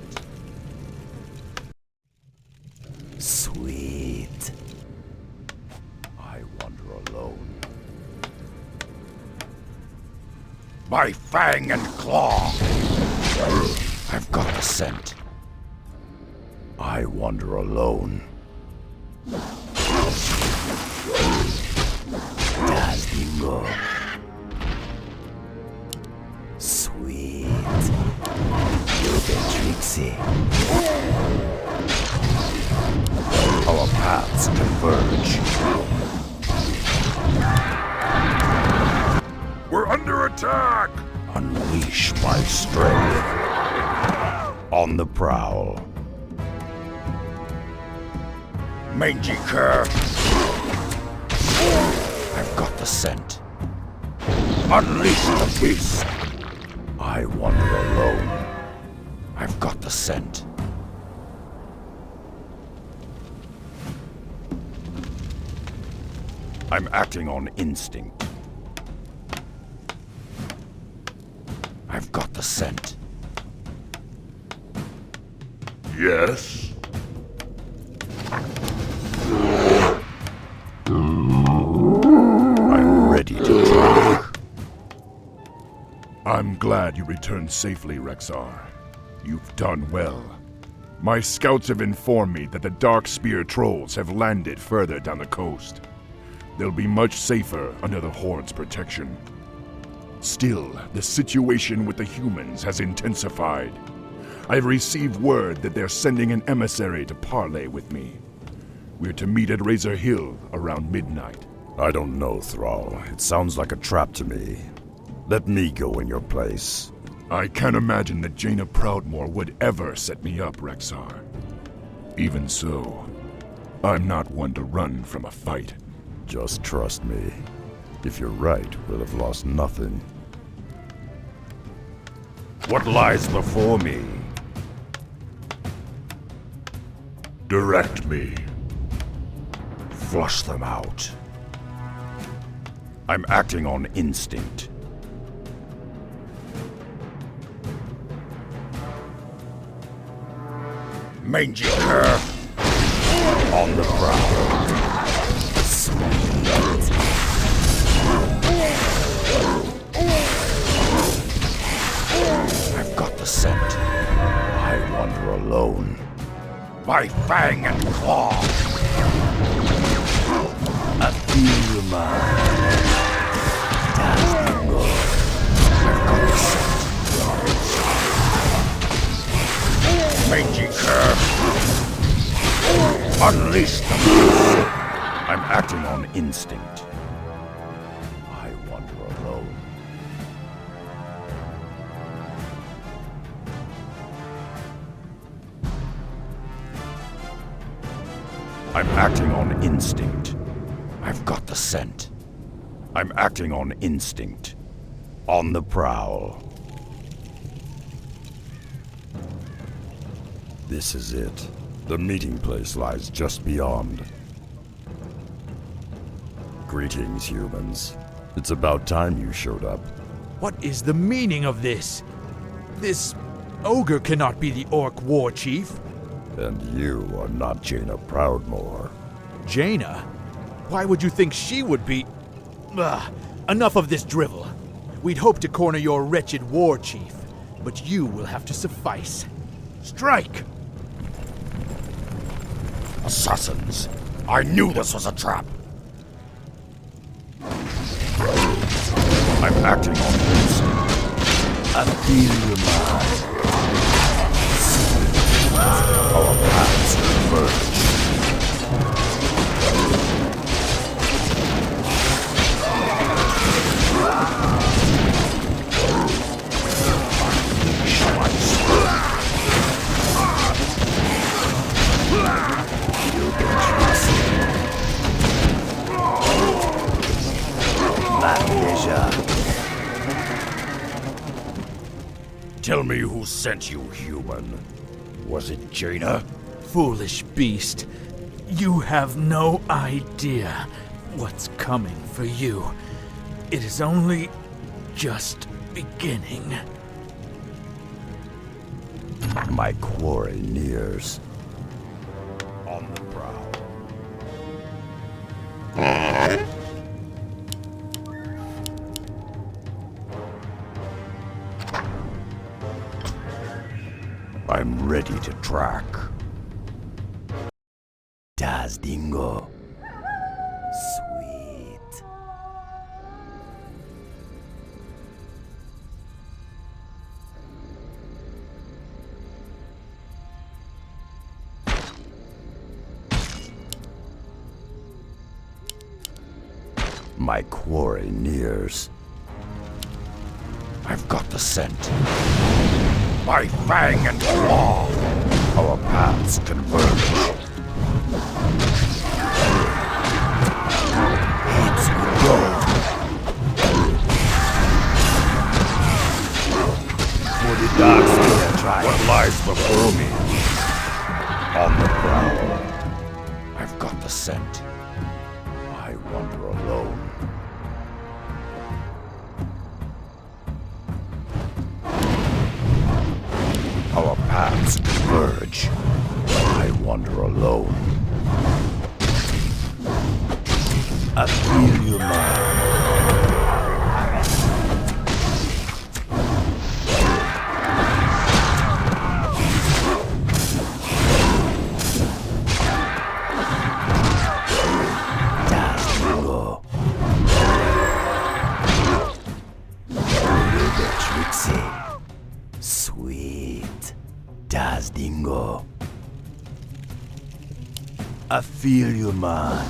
Sweet. I wander alone. My fang and claw! I've got the scent. I wander alone. Das Bingo. Sweet. You be tricksy. Our paths converge. We're under attack! Unleash my strength. On the prowl. Mangy cur. I've got the scent. Unleash the beast. I wander alone. I've got the scent. I'm acting on instinct. I've got the scent. Yes? I'm ready to track. I'm glad you returned safely, Rexar. You've done well. My scouts have informed me that the Dark Spear trolls have landed further down the coast. They'll be much safer under the Horde's protection. Still, the situation with the humans has intensified. I've received word that they're sending an emissary to parley with me. We're to meet at Razor Hill around midnight. I don't know, Thrall. It sounds like a trap to me. Let me go in your place. I can't imagine that Jaina Proudmoore would ever set me up, Rexar. Even so, I'm not one to run from a fight. Just trust me. If you're right, we'll have lost nothing. What lies before me? Direct me. Flush them out. I'm acting on instinct. Mangy cur. On the prowl. I've got the scent. I wander alone. My fang and claw. I feel you, man. Das Bingo. I've got the scent. Mangy cur. Unleash the beast. I'm acting on instinct. I wander alone. I'm acting on instinct. I've got the scent. I'm acting on instinct. On the prowl. This is it. The meeting place lies just beyond. Greetings, humans. It's about time you showed up. What is the meaning of this? This ogre cannot be the orc war chief. And you are not Jaina Proudmoore. Jaina? Why would you think she would be? Ugh, enough of this drivel. We'd hoped to corner your wretched war chief, but you will have to suffice. Strike! Assassins! I knew this was a trap! I'm acting on instinct. I feel your mind. Our paths converge. Unleash my strength. You'll get my pleasure. Tell me who sent you, human. Was it Jaina? Foolish beast. You have no idea what's coming for you. It is only just beginning. My quarry nears. On the prowl. I'm ready to track. Das Dingo. Sweet. My quarry nears. I've got the scent. By fang and claw, our paths converge. Heads will go. For the dark spear tribe. What lies before me? On the prowl. I've got the scent. I wander alone. Our paths converge. I wander alone. I feel your mind. Sweet. Das Dingo. I feel your mind.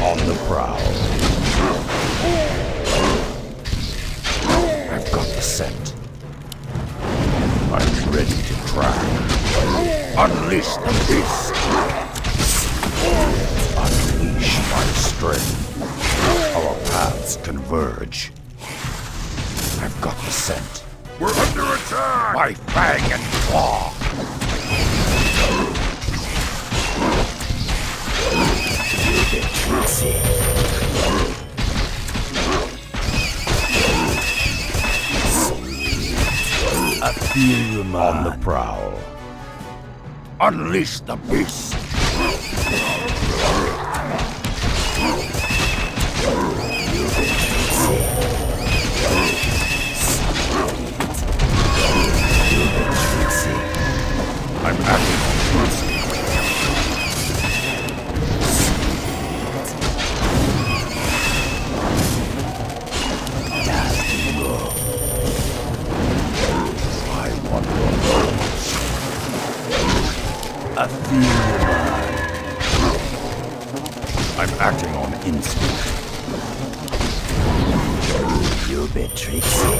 On the prowl. I've got the scent. I'm ready to track. Unleash the beast. Unleash my strength. Our paths converge. I've got the scent. We're under attack! My fang and claw! You get tricksy. I feel your mind. On the prowl. Unleash the beast! You get tricksy. I'm acting on instinct. I wander alone. I feel your mind. I'm acting on instinct. You're a bit tricksy.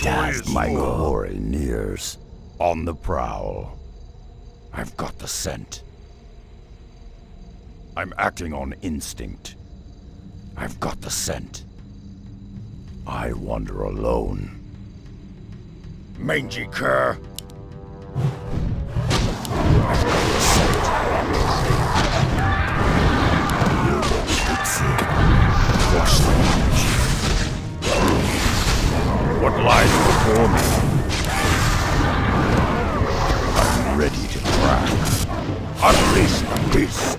As my quarry nears. On the prowl. I've got the scent. I'm acting on instinct. I've got the scent. I wander alone. Mangy cur! I've got the scent. You little pixie. Wash the lunch. What lies before me? I'm ready to track. Unleash the beast!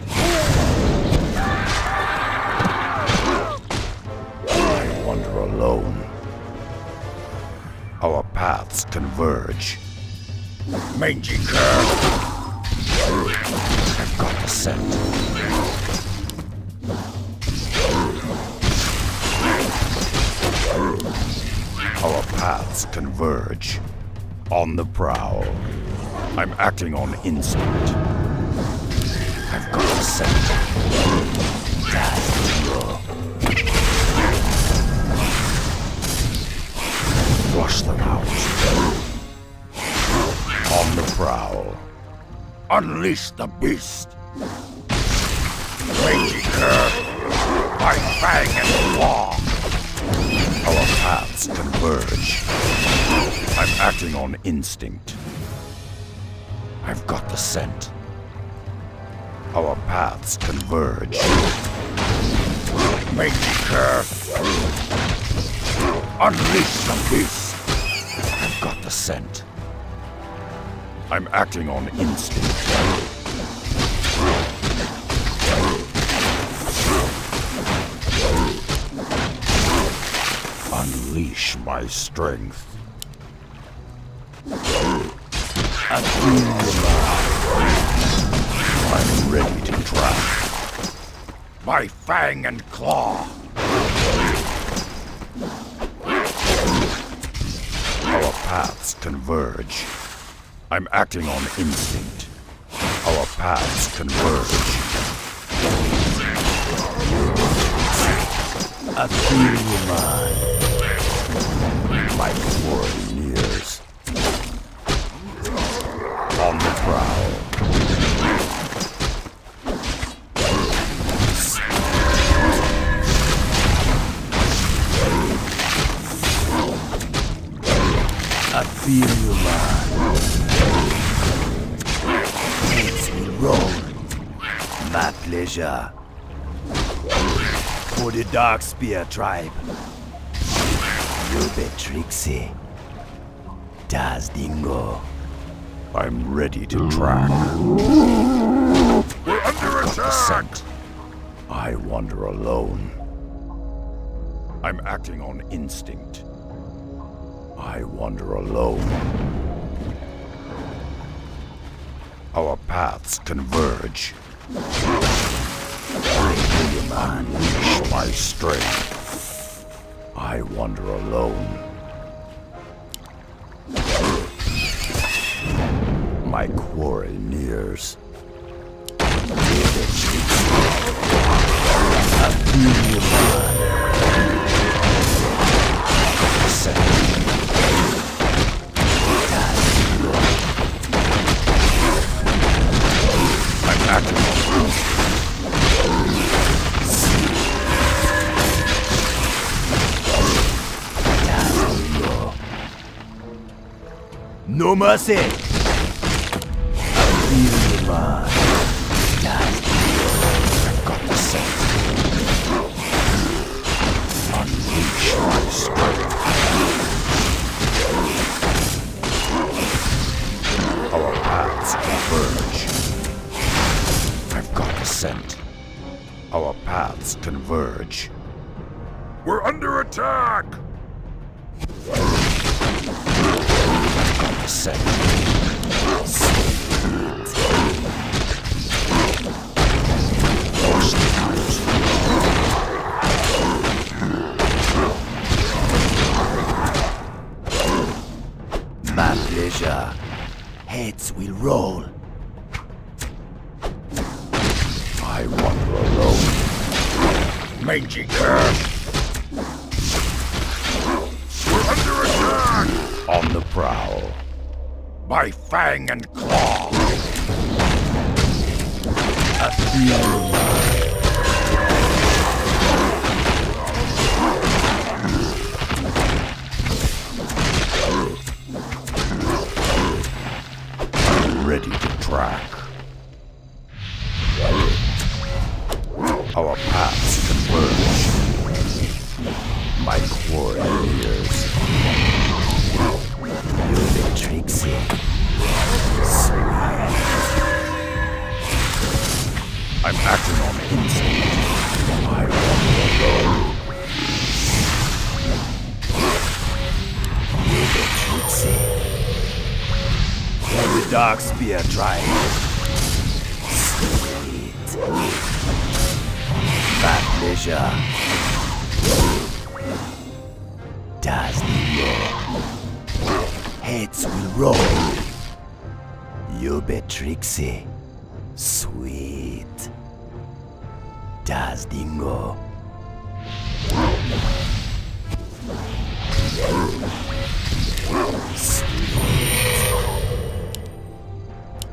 Alone. Our paths converge. Mangy cur! I've got the scent. Our paths converge. On the prowl. I'm acting on instinct. I've got the scent. Flush them out. On the prowl. Unleash the beast. Mangy cur. My fang and claw. Our paths converge. I'm acting on instinct. I've got the scent. Our paths converge. Mangy cur. Unleash the beast! I've got the scent. I'm acting on instinct. Unleash my strength. I'm ready to trap. My fang and claw. Our paths converge. I'm acting on instinct. Our paths converge. I feel you, man. My quarry nears. On the prowl. I feel you, man. Let's roll. My pleasure. For the Dark Spear tribe. You be Trixie. Das Dingo. I'm ready to track. We're under attack! I wander alone. I'm acting on instinct. I wander alone. Our paths converge. Unleash my strength. I wander alone. My quarry nears. I feel you, man. I'm acting on no mercy! I feel you, man. I've got the scent. Unleash my strength. Our paths converge. I've got the scent. Our paths converge. We're under attack! Set. My pleasure. Heads will roll. I wander alone. Mangy cur. We're under attack! On the prowl. My fang and claw. Ready to track. Our paths converge. My quarry ears. You're the tricksy. I'm acting on instinct. I wander alone. You're the tricksy. The dark spear tribe. Sweet. Bad pleasure. Das Dingo. Heads will roll. You be tricksy. Sweet. Das Dingo.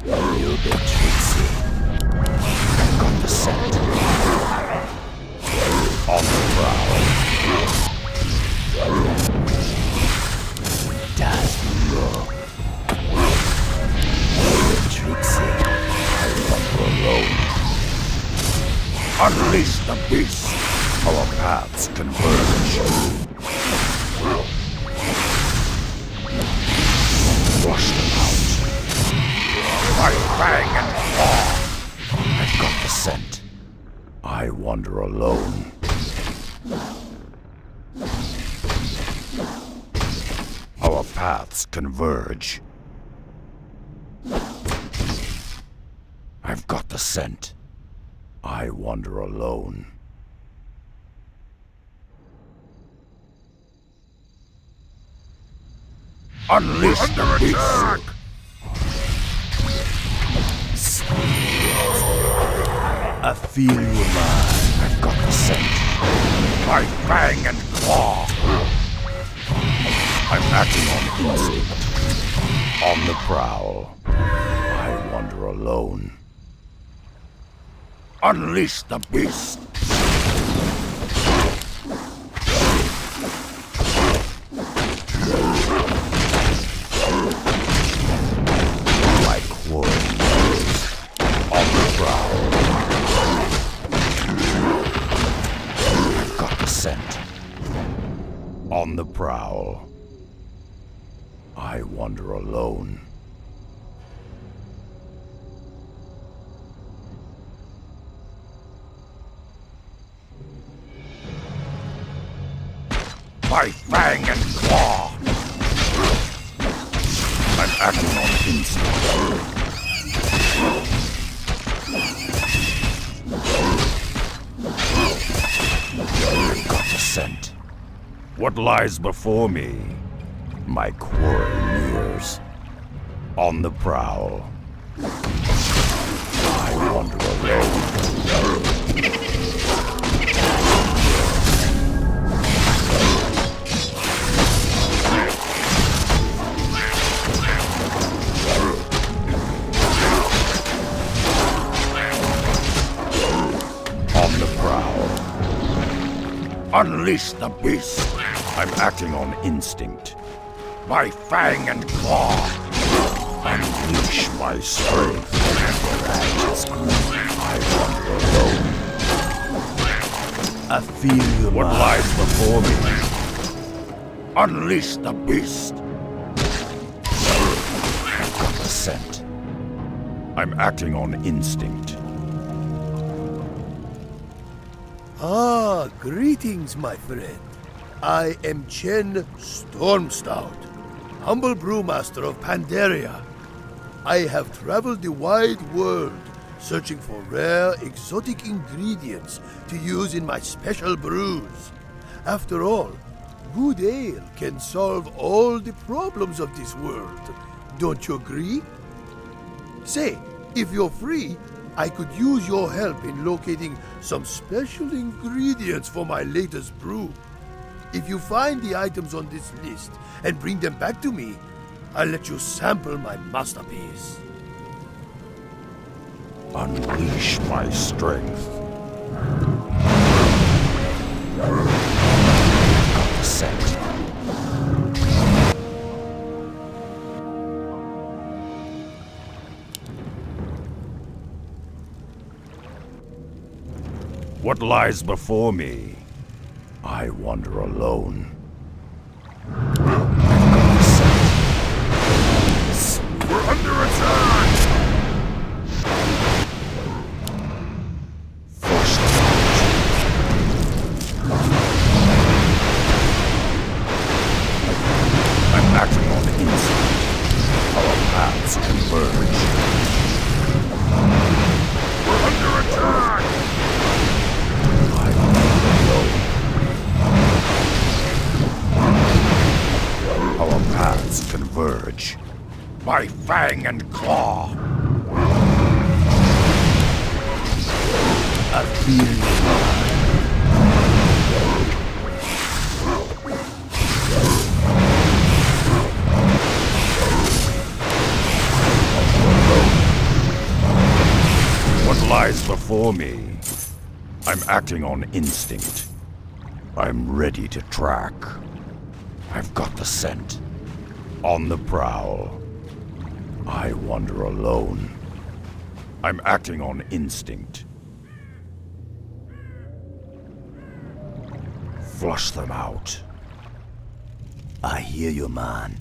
You be tricksy. Got the scent. On the prowl. Das Dingo. You be tricksy. I wander alone. Unleash the beast. Our paths converge. Flush them out. I bang and claw. I've got the scent. I wander alone. Our paths converge. I've got the scent. I wander alone. Unleash the beast! I feel you, man. I've got the scent. I bang and claw. I'm acting on instinct. On the prowl. I wander alone. Unleash the beast! My quarry nose. On the prowl. I've got the scent. On the prowl. I wander alone. I fang and claw. I'm acting on instinct. I've got the scent. What lies before me? My quarry nears. On the prowl. I wander alone. Unleash the beast! I'm acting on instinct. My fang and claw! Unleash my strength. I wander alone. I feel you. What lies before me? Unleash the beast! I've got the scent. I'm acting on instinct. Ah, greetings, my friend. I am Chen Stormstout, humble brewmaster of Pandaria. I have traveled the wide world, searching for rare, exotic ingredients to use in my special brews. After all, good ale can solve all the problems of this world. Don't you agree? Say, if you're free, I could use your help in locating some special ingredients for my latest brew. If you find the items on this list and bring them back to me, I'll let you sample my masterpiece. Unleash my strength. Set. What lies before me? I wander alone. We're under attack! I'm acting on instinct. Our paths converge. We're under attack! I wander alone. Our paths converge. By fang and claw. I feel you. What lies before me? I'm acting on instinct. I'm ready to track. I've got the scent. On the prowl. I wander alone. I'm acting on instinct. Flush them out. I hear you, man.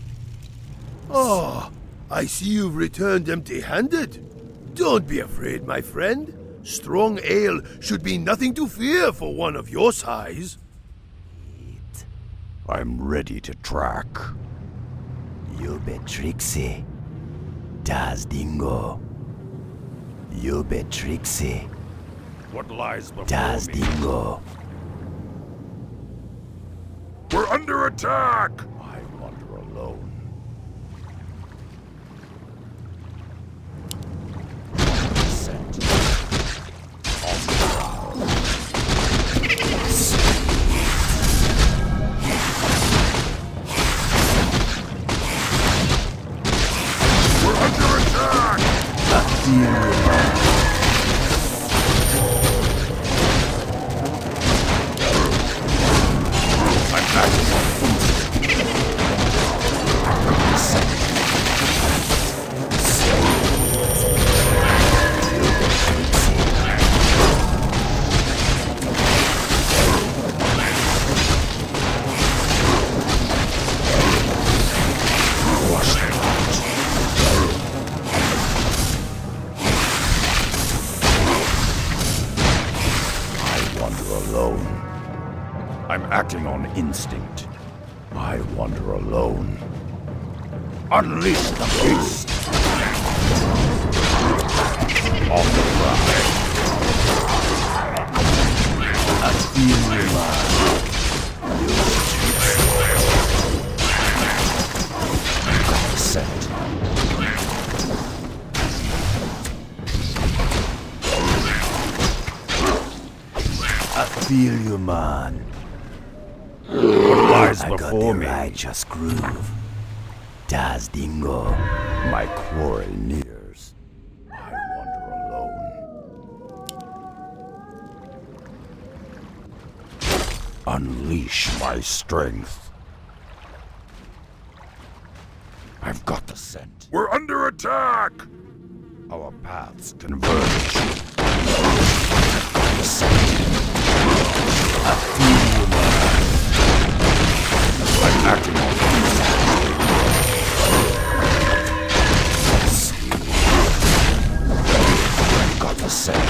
Oh, I see you've returned empty-handed. Don't be afraid, my friend. Strong ale should be nothing to fear for one of your size. I'm ready to track. You be tricksy. Das Dingo. You be tricksy. What lies before Das me? Dingo. We're under attack! I wander alone. Scent. On the prowl. We're under attack! I'm acting on I'm acting on instinct. I wander alone. Unleash the beast! On the prowl. I feel you, man. Got the scent. I feel you, man. What lies before me? Righteous groove. Das Dingo. My quarry nears. I wander alone. Unleash my strength. I've got the scent. We're under attack! Our paths converge. The scent. I feel you, man. I'm acting on I've got the scent.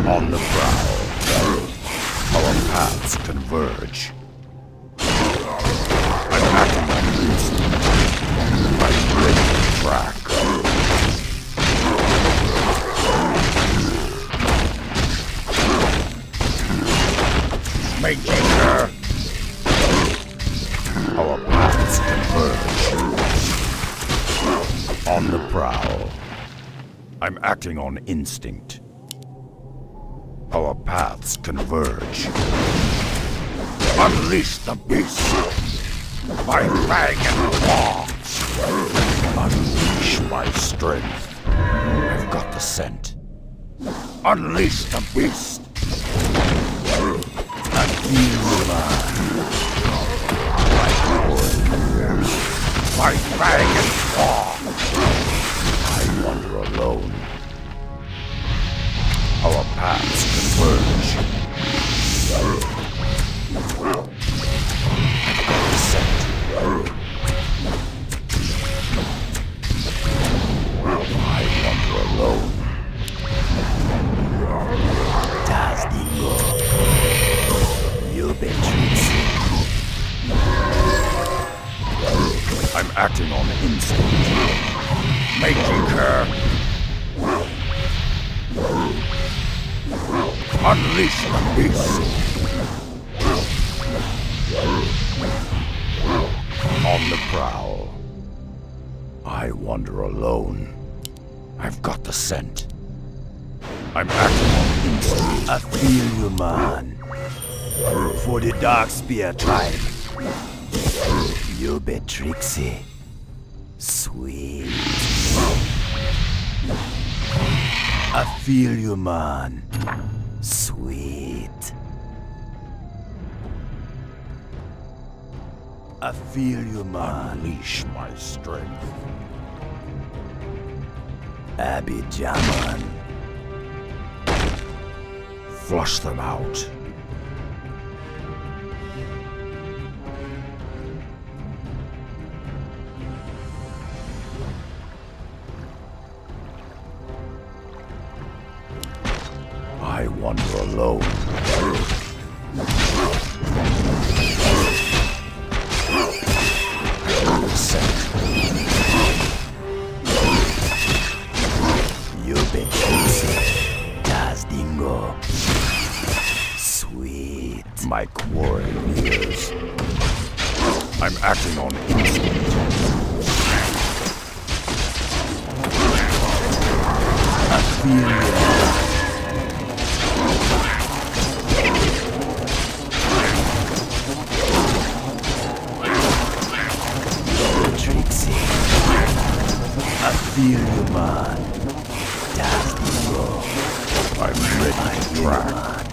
On the prowl. Our paths converge. I'm acting on instinct. I'm ready to track. Maintainer! Our paths converge. On the prowl. I'm acting on instinct. Our paths converge. Unleash the beast! My fang and claws! Unleash my strength. I've got the scent. Unleash the beast! I feel my fang and claw! I wander alone. Our paths converge. I wander alone. Das Dingo. You betrayed. I'm acting on instinct. Making her. Unleash the beast. On the prowl. I wander alone. I've got the scent. I'm acting on instinct. I feel you, man. For the Dark Spear tribe. You be Trixie. Sweet. I feel you, man. Sweet. I feel you, man. Unleash my strength. Abidjaman. Flush them out. I wander alone. You be Trixie. Das Dingo. Sweet. My quarry nears. I'm acting on instinct. I feel you. Trixie. I feel you, man. Das Dingo. I'm ready to track.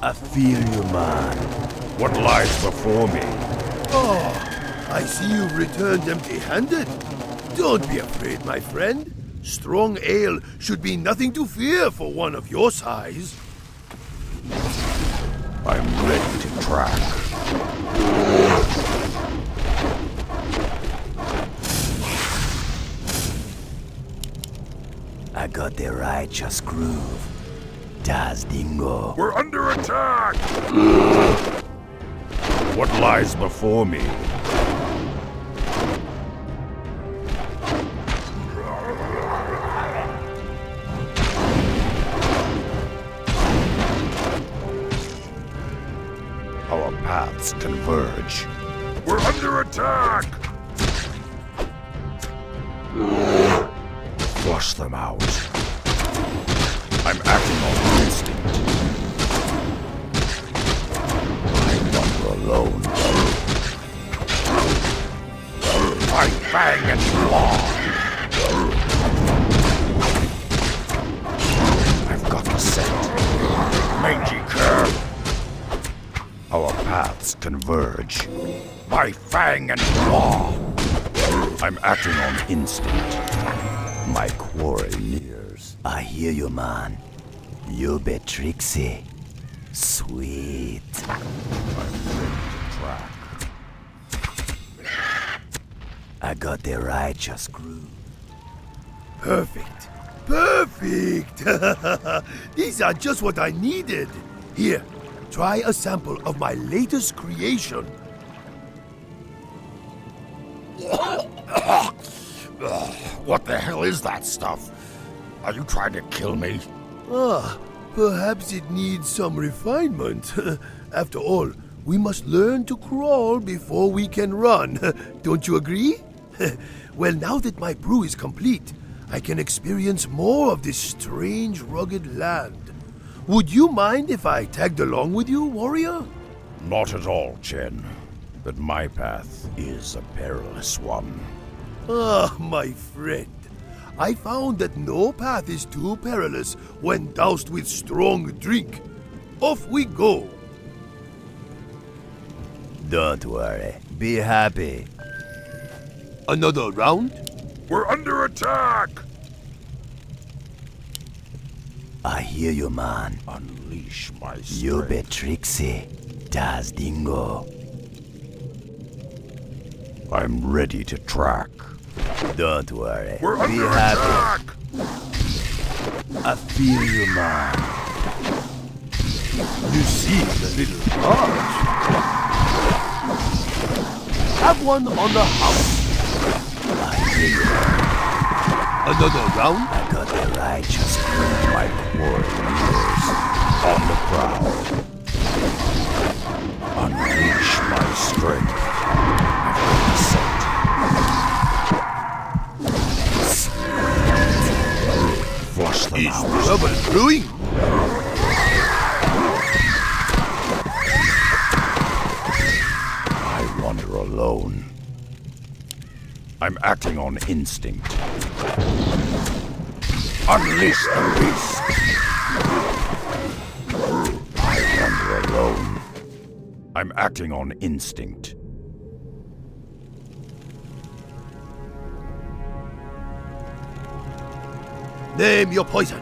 I feel you, man. What lies before me? Oh, I see you've returned empty-handed. Don't be afraid, my friend. Strong ale should be nothing to fear for one of your size. I'm ready to track. I got the righteous groove. Das Dingo. We're under attack! What lies before me? Our paths converge. We're under attack! Flush them out. I'm acting on instinct. I wander alone. I bang and claw. I've got the scent. Mangy cur. Our paths converge. My fang and claw. I'm acting on instinct. My quarry nears. I hear you, man. You be Trixie. Sweet. I'm ready to track. I got the righteous groove. Perfect. Perfect! These are just what I needed. Here, try a sample of my latest creation. What the hell is that stuff? Are you trying to kill me? Ah, perhaps it needs some refinement. After all, we must learn to crawl before we can run. Don't you agree? Well, now that my brew is complete, I can experience more of this strange, rugged land. Would you mind if I tagged along with you, warrior? Not at all, Chen. but my path is a perilous one. Ah, my friend. I found that no path is too perilous when doused with strong drink. Off we go. Don't worry. Be happy. Another round? We're under attack! I hear you, man. Unleash my strength. You be tricksy. Das Dingo. I'm ready to track. Don't worry. We're Be under happy. attack! I feel you, man. You see the little barge? Have one on the house. I hear you. Another round? I got the righteous green. My warriors on the prowl. Unleash my strength. I've got the scent. Flush them Is out. trouble brewing? I wander alone. I'm acting on instinct. Unleash the beast! I wander alone. I'm acting on instinct. Name your poison.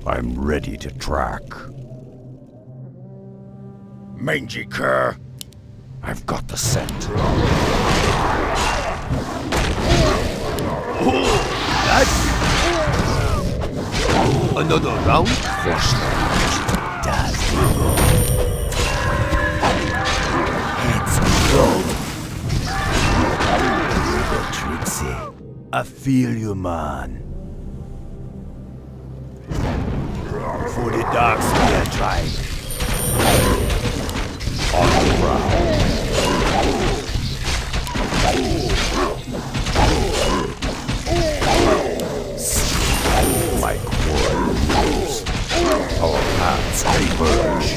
I'm ready to track. Mangy cur! I've got the scent. Another round? Flush them out. Das Dingo. Let's go. You be tricksy. I feel you, man. For the dark spear tribe. On the prowl. Like warriors, our paths converge.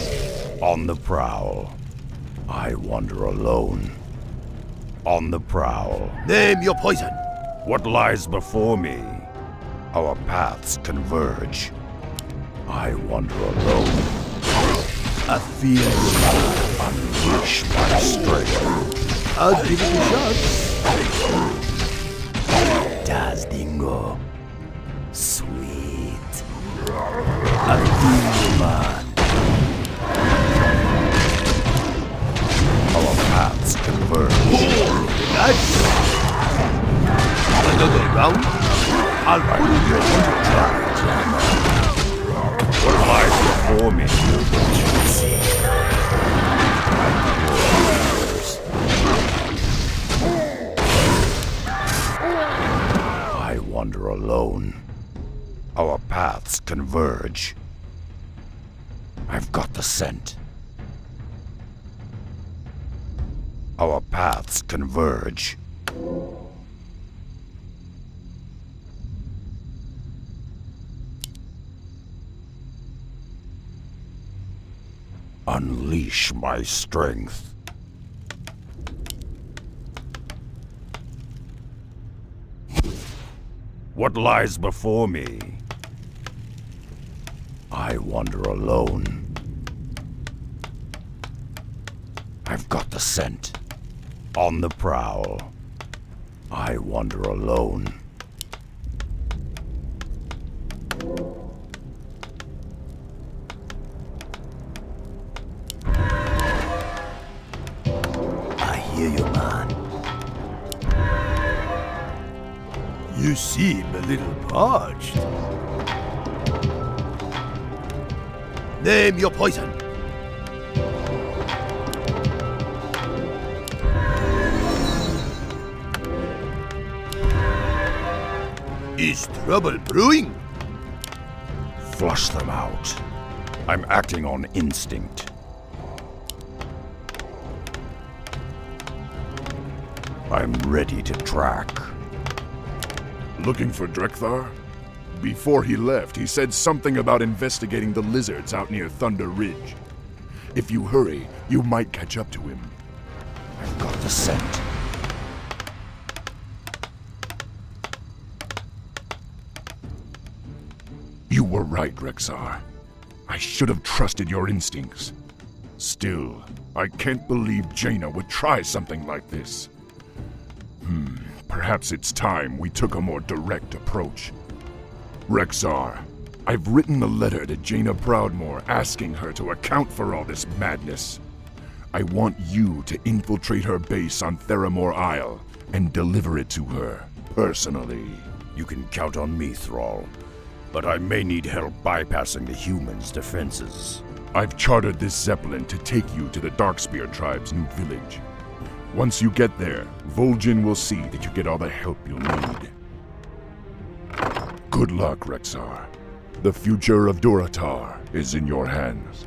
On the prowl. I wander alone. On the prowl. Name your poison. What lies before me? Our paths converge. I wander alone. I feel you, man. Unleash my strength. I'll give it a shot. Das Dingo. Sweet. I feel you, man. Our paths converge. Another round? I'll put it in Try, what lies before me? I wander alone. Our paths converge. I've got the scent. Our paths converge. Unleash my strength. What lies before me? I wander alone. I've got the scent. On the prowl. I wander alone. I hear you, man. You seem a little parched. Name your poison. Is trouble brewing? Flush them out. I'm acting on instinct. I'm ready to track. Looking for Drekthar? Before he left, he said something about investigating the lizards out near Thunder Ridge. If you hurry, you might catch up to him. I've got the scent. You were right, Rexar. I should have trusted your instincts. Still, I can't believe Jaina would try something like this. Perhaps it's time we took a more direct approach. Rexar, I've written a letter to Jaina Proudmoore asking her to account for all this madness. I want you to infiltrate her base on Theramore Isle and deliver it to her, personally. You can count on me, Thrall. But I may need help bypassing the humans' defenses. I've chartered this Zeppelin to take you to the Darkspear tribe's new village. Once you get there, Vol'jin will see that you get all the help you'll need. Good luck, Rexar. The future of Durotar is in your hands.